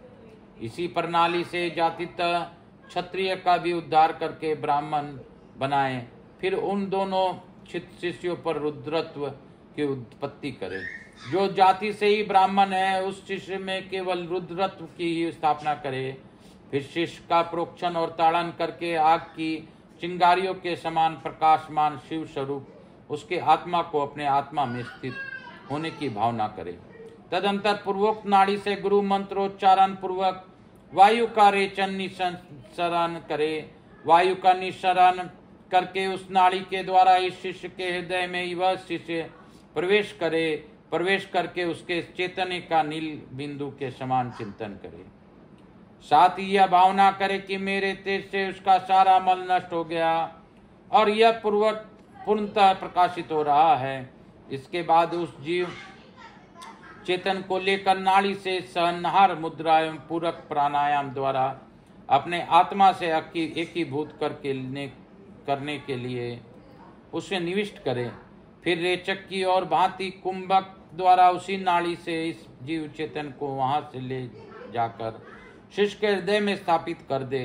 इसी प्रणाली से जातित क्षत्रिय का भी उद्धार करके ब्राह्मण बनाए। फिर उन दोनों शिष्यों पर रुद्रत्व की उत्पत्ति करे। जो जाति से ही ब्राह्मण है उस शिष्य में केवल रुद्रत्व की ही स्थापना करे। फिर शिष्य का प्रोक्षण और ताड़न करके आग की चिंगारियों के समान प्रकाशमान शिव स्वरूप उसके आत्मा को अपने आत्मा में स्थित होने की भावना करे। तदंतर पूर्वोक्त नाड़ी से गुरु मंत्रोच्चारण पूर्वक वायु का रेचन निस्सरण करे। वायु का निस्सरण करके उस नाड़ी के द्वारा इस शिष्य के हृदय में वह शिष्य प्रवेश करके उसके चेतने का नील बिंदु के समान चिंतन करे। साथ ही यह भावना करे कि मेरे तेज से उसका सारा मल नष्ट हो गया और यह पूर्णतः प्रकाशित हो रहा है। इसके बाद उस जीव चेतन को लेकर नाड़ी से सहनहार मुद्रा एवं पूरक प्राणायाम द्वारा अपने आत्मा से एकीभूत करने के लिए उसे निविष्ट करे। फिर रेचक की और भांति कुंभक द्वारा उसी नाड़ी से इस जीव चेतन को वहां से ले जाकर शिष्य के हृदय में स्थापित कर दे।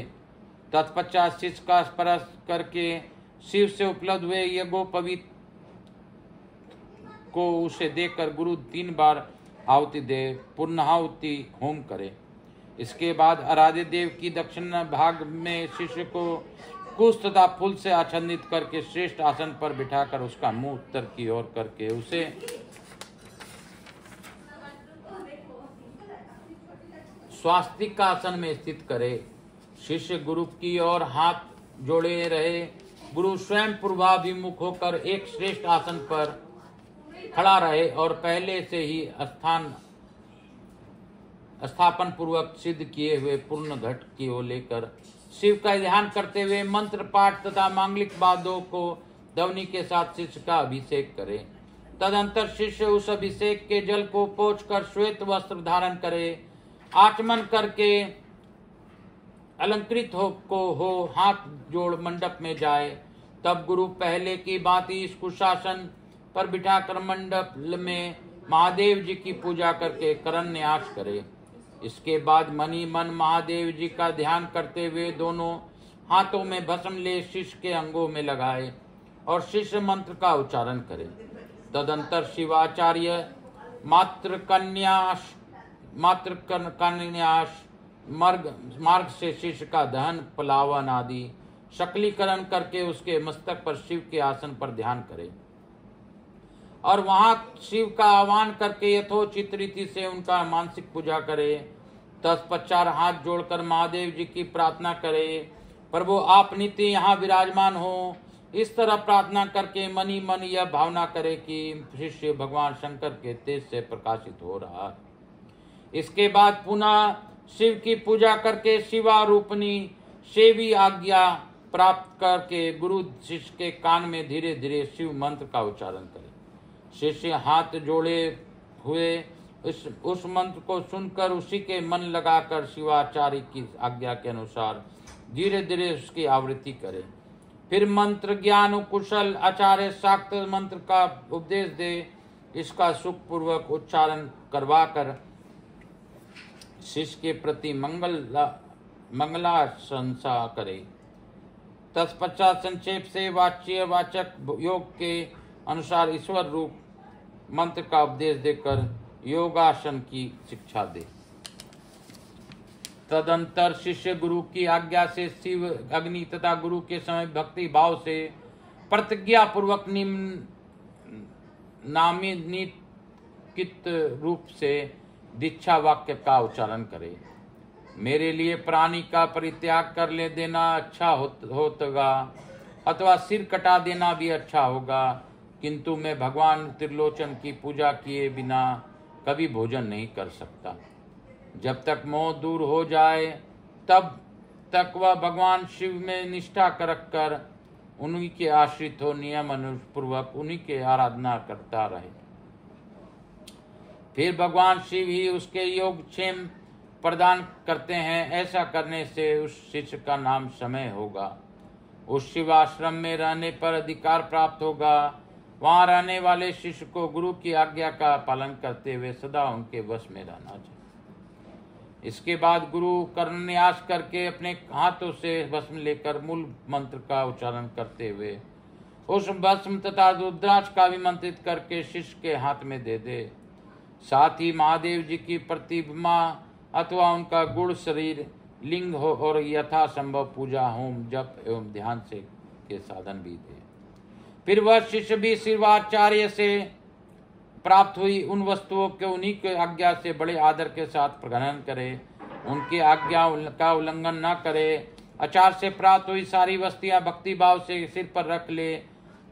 तत्पश्चात शिष्य का स्पर्श करके शिव से उपलब्ध हुए यज्ञोपवीत को उसे देकर गुरु 3 बार आहुति दे, पूर्णाहुति होम करे। इसके बाद आराध्य देव की दक्षिण भाग में शिष्य को कुश तथा फूल से आच्छादित करके श्रेष्ठ आसन पर बिठाकर उसका मुंह उत्तर की ओर करके उसे स्वास्तिक आसन में स्थित करे। शिष्य गुरु की ओर हाथ जोड़े रहे। गुरु स्वयं पूर्वाभिमुख होकर एक श्रेष्ठ आसन पर खड़ा रहे और पहले से ही स्थापन पूर्वक सिद्ध किए हुए पूर्ण घट की ओर लेकर शिव का ध्यान करते हुए मंत्र पाठ तथा मांगलिक वाद्यों को ध्वनि के साथ शिष्य का अभिषेक करे। तदंतर शिष्य उस अभिषेक के जल को पोंछकर श्वेत वस्त्र धारण करे। आचमन करके अलंकृत हो हाथ जोड़ मंडप में जाए। तब गुरु पहले की भांति इस कुशासन पर बिठाकर मंडप में महादेव जी की पूजा करके करन्यास करे। इसके बाद मनी मन महादेव जी का ध्यान करते हुए दोनों हाथों में भस्म ले शिष्य के अंगों में लगाए और शिष्य मंत्र का उच्चारण करे। तदंतर शिवाचार्य मातृकन्यास मार्ग से शिष्य का दहन पलावन आदि शकलीकरण करके उसके मस्तक पर शिव के आसन पर ध्यान करे और वहां शिव का आह्वान करके यथोचित रीति से उनका मानसिक पूजा करे। तत्पश्चात हाथ जोड़कर महादेव जी की प्रार्थना करे, प्रभु आप नित्य यहाँ विराजमान हो। इस तरह प्रार्थना करके मनी मन यह भावना करे कि शिष्य भगवान शंकर के तेज से प्रकाशित हो रहा है। इसके बाद पुनः शिव की पूजा करके शिवारूपणी सेवी आज्ञा प्राप्त करके गुरु शिष्य के कान में धीरे धीरे शिव मंत्र का उच्चारण करे। शिष्य हाथ जोड़े हुए उस मंत्र को सुनकर उसी के मन लगाकर शिवाचार्य की आज्ञा के अनुसार धीरे धीरे उसकी आवृत्ति करे। फिर मंत्र ज्ञान कुशल आचार्य शाक्त मंत्र का उपदेश दे। इसका सुख पूर्वक उच्चारण करवाकर शिष्य के प्रति मंगलाशंसा करे। तत्पश्चात संक्षेप से वाच्य वाचक योग के अनुसार ईश्वर रूप मंत्र का उपदेश देकर योगासन की शिक्षा दे। तदंतर शिष्य गुरु की आज्ञा से शिव अग्नि तथा गुरु के समय भक्ति भाव से प्रतिज्ञा पूर्वक नामित रूप से दीक्षा वाक्य का उच्चारण करे। मेरे लिए प्राणी का परित्याग कर ले देना अच्छा होगा अथवा सिर कटा देना भी अच्छा होगा, किंतु मैं भगवान त्रिलोचन की पूजा किए बिना कभी भोजन नहीं कर सकता। जब तक मोह दूर हो जाए तब तक वह भगवान शिव में निष्ठा रखकर उन्हीं के आश्रित हो नियम अनुपूर्वक उन्हीं के आराधना करता रहे। फिर भगवान शिव ही उसके योगक्षेम प्रदान करते हैं। ऐसा करने से उस शिष्य का नाम समय होगा। उस शिवाश्रम में रहने पर अधिकार प्राप्त होगा। वहां रहने वाले शिष्य को गुरु की आज्ञा का पालन करते हुए सदा उनके वश में रहना चाहिए। इसके बाद गुरु कर्णन्यास करके अपने हाथों से भस्म लेकर मूल मंत्र का उच्चारण करते हुए उस भस्म तथा रुद्राक्ष का विमंत्रित करके शिष्य के हाथ में दे दे। साथ ही महादेव जी की प्रतिमा अथवा उनका गुण शरीर लिंग हो और यथासंभव पूजा होम जप एवं ध्यान से के साधन भी दे। फिर वह शिष्य भी शिवाचार्य से प्राप्त हुई उन वस्तुओं के उन्हीं के आज्ञा से बड़े आदर के साथ प्रग्रहण करे, उनकी आज्ञा का उल्लंघन न करे। आचार्य से प्राप्त हुई सारी वस्तुएं भक्ति भाव से सिर पर रख ले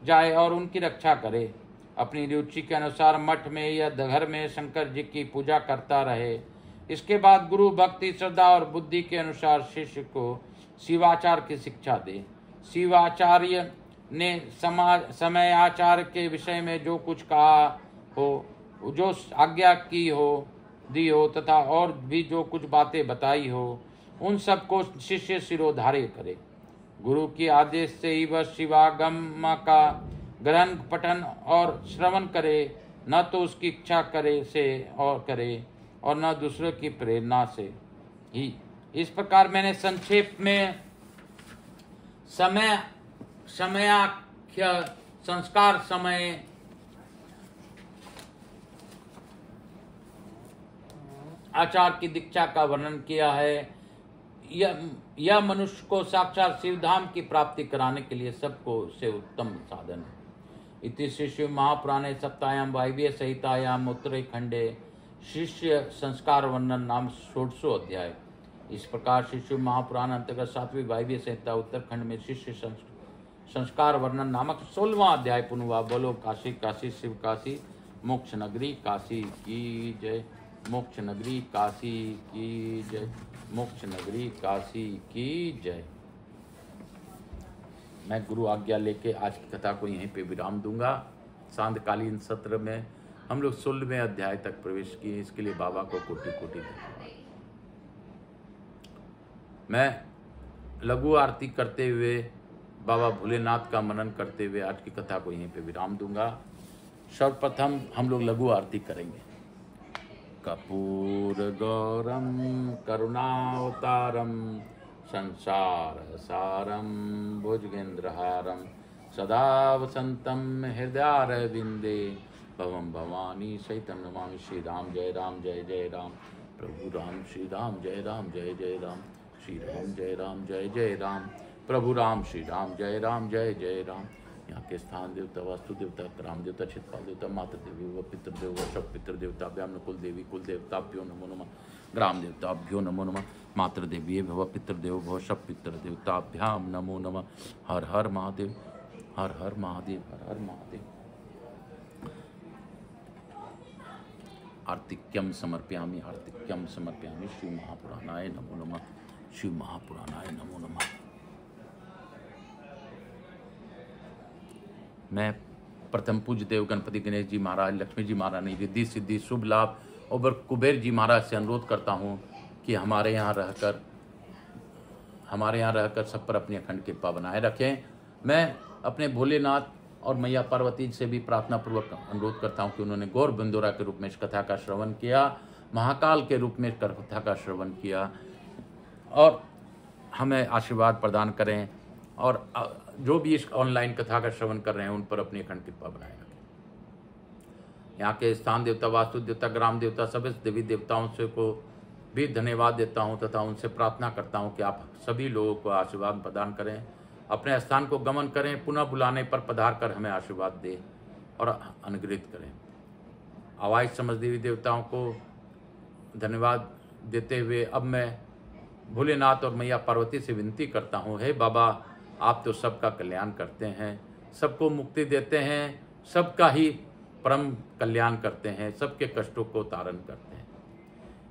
जाए और उनकी रक्षा करे। अपनी रुचि के अनुसार मठ में या घर में शंकर जी की पूजा करता रहे। इसके बाद गुरु भक्ति श्रद्धा और बुद्धि के अनुसार शिष्य को शिवाचार की शिक्षा दे। शिवाचार्य ने समय आचार के विषय में जो कुछ कहा हो, जो आज्ञा की हो दी हो तथा और भी जो कुछ बातें बताई हो, उन सब को शिष्य सिरोधार्य करे। गुरु के आदेश से ही वह शिवागम का ग्रहण पठन और श्रवण करे, न तो उसकी इच्छा करे और न दूसरों की प्रेरणा से ही। इस प्रकार मैंने संक्षेप में समयाख्य संस्कार समय आचार की दीक्षा का वर्णन किया है। यह मनुष्य को साक्षात शिवधाम की प्राप्ति कराने के लिए सबको से उत्तम साधन है। इति श्री शिव महापुराणे सप्तायाम वायव्य संहितायाम उत्तराखंडे शिष्य संस्कार वर्णन नाम 16 अध्याय। इस प्रकार श्री शिव महापुराण अंतर्गत 7वीं वायव्य संहिता उत्तराखंड में शिष्य संस्कार वर्णन नामक 16वां अध्याय पूर्ण हुआ। बोलो काशी काशी शिव काशी मोक्ष नगरी काशी की जय। मोक्ष नगरी काशी की जय। मोक्ष नगरी काशी की जय। मैं गुरु आज्ञा लेके आज की कथा को यहीं पे विराम दूंगा। सांध्यकालीन सत्र में हम लोग 16वें अध्याय तक प्रवेश किए, इसके लिए बाबा को कोटि कोटि धन्यवाद। मैं लघु आरती करते हुए बाबा भोलेनाथ का मनन करते हुए आज की कथा को यहीं पे विराम दूंगा। सर्वप्रथम हम लोग लघु आरती करेंगे। कपूर गौरम करुणावतारम संसार सारम भुजगेंद्रहारम सदा वसंतम हृदयारविंदे भवम भवानी सहितम नमामि। श्री राम जय राम जय जय राम। प्रभु राम श्री राम जय राम जय जय राम। श्री राम जय राम जय जय राम। प्रभु राम श्री राम जय जय राम। यहाँ के स्थान देवता वास्तु देवता ग्राम देवता छितपाल देवता माता देवी व पितृदेव व सब पितृदेवताभ्याम कुल देवी कुल देवताभ्यो नमो नमः। ग्राम देवताभ्यो नमो नमः। मातृ देवी भव पितृदेव भव सब पितृदेवताभ्याम नमो नमः। हर हर महादेव हर हर महादेव हर हर महादेव। आर्तिक्यम समर्पयामि आर्तिक्यम समर्पयामि। शिव महापुराणाय नमो नमः। शिव महापुराणाय नमो नमः। मैं प्रथम पूज्य देव गणपति गणेश जी महाराज, लक्ष्मी जी महारानी, रिद्धि सिद्धि शुभ लाभ और कुबेर जी महाराज से अनुरोध करता हूँ कि हमारे यहाँ रहकर सब पर अपनी अखंड कृपा बनाए रखें। मैं अपने भोलेनाथ और मैया पार्वती से भी प्रार्थना पूर्वक अनुरोध करता हूँ कि उन्होंने गौर बंदोरा के रूप में इस कथा का श्रवण किया, महाकाल के रूप में कथा का श्रवण किया और हमें आशीर्वाद प्रदान करें और जो भी इस ऑनलाइन कथा का श्रवण कर रहे हैं उन पर अपनी अखंड कृपा बनाए रखें। यहाँ के स्थान देवता, वास्तु देवता, ग्राम देवता, सभी देवी देवताओं से को भी धन्यवाद देता हूँ तथा उनसे प्रार्थना करता हूँ कि आप सभी लोगों को आशीर्वाद प्रदान करें, अपने स्थान को गमन करें, पुनः बुलाने पर पधार कर हमें आशीर्वाद दें और अनुग्रहित करें। आवाज समझ देवी देवताओं को धन्यवाद देते हुए अब मैं भोलेनाथ और मैया पार्वती से विनती करता हूँ, हे बाबा, आप तो सबका कल्याण करते हैं, सबको मुक्ति देते हैं, सबका ही परम कल्याण करते हैं, सबके कष्टों को तारण करते हैं।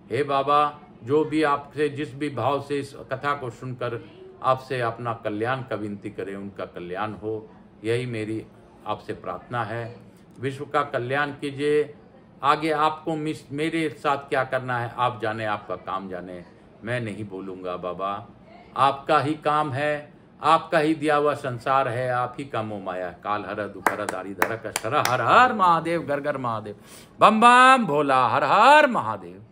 हे बाबा, जो भी आपसे जिस भी भाव से इस कथा को सुनकर आपसे अपना कल्याण का विनती करें, उनका कल्याण हो, यही मेरी आपसे प्रार्थना है। विश्व का कल्याण कीजिए। आगे आपको मेरे साथ क्या करना है आप जाने, आपका काम जाने, मैं नहीं बोलूँगा बाबा। आपका ही काम है, आपका ही दिया हुआ संसार है, आप ही का मोह माया। काल हर दुख हर दारी धर कष्ट हर हर महादेव, घर घर महादेव, बम बम भोला, हर हर महादेव।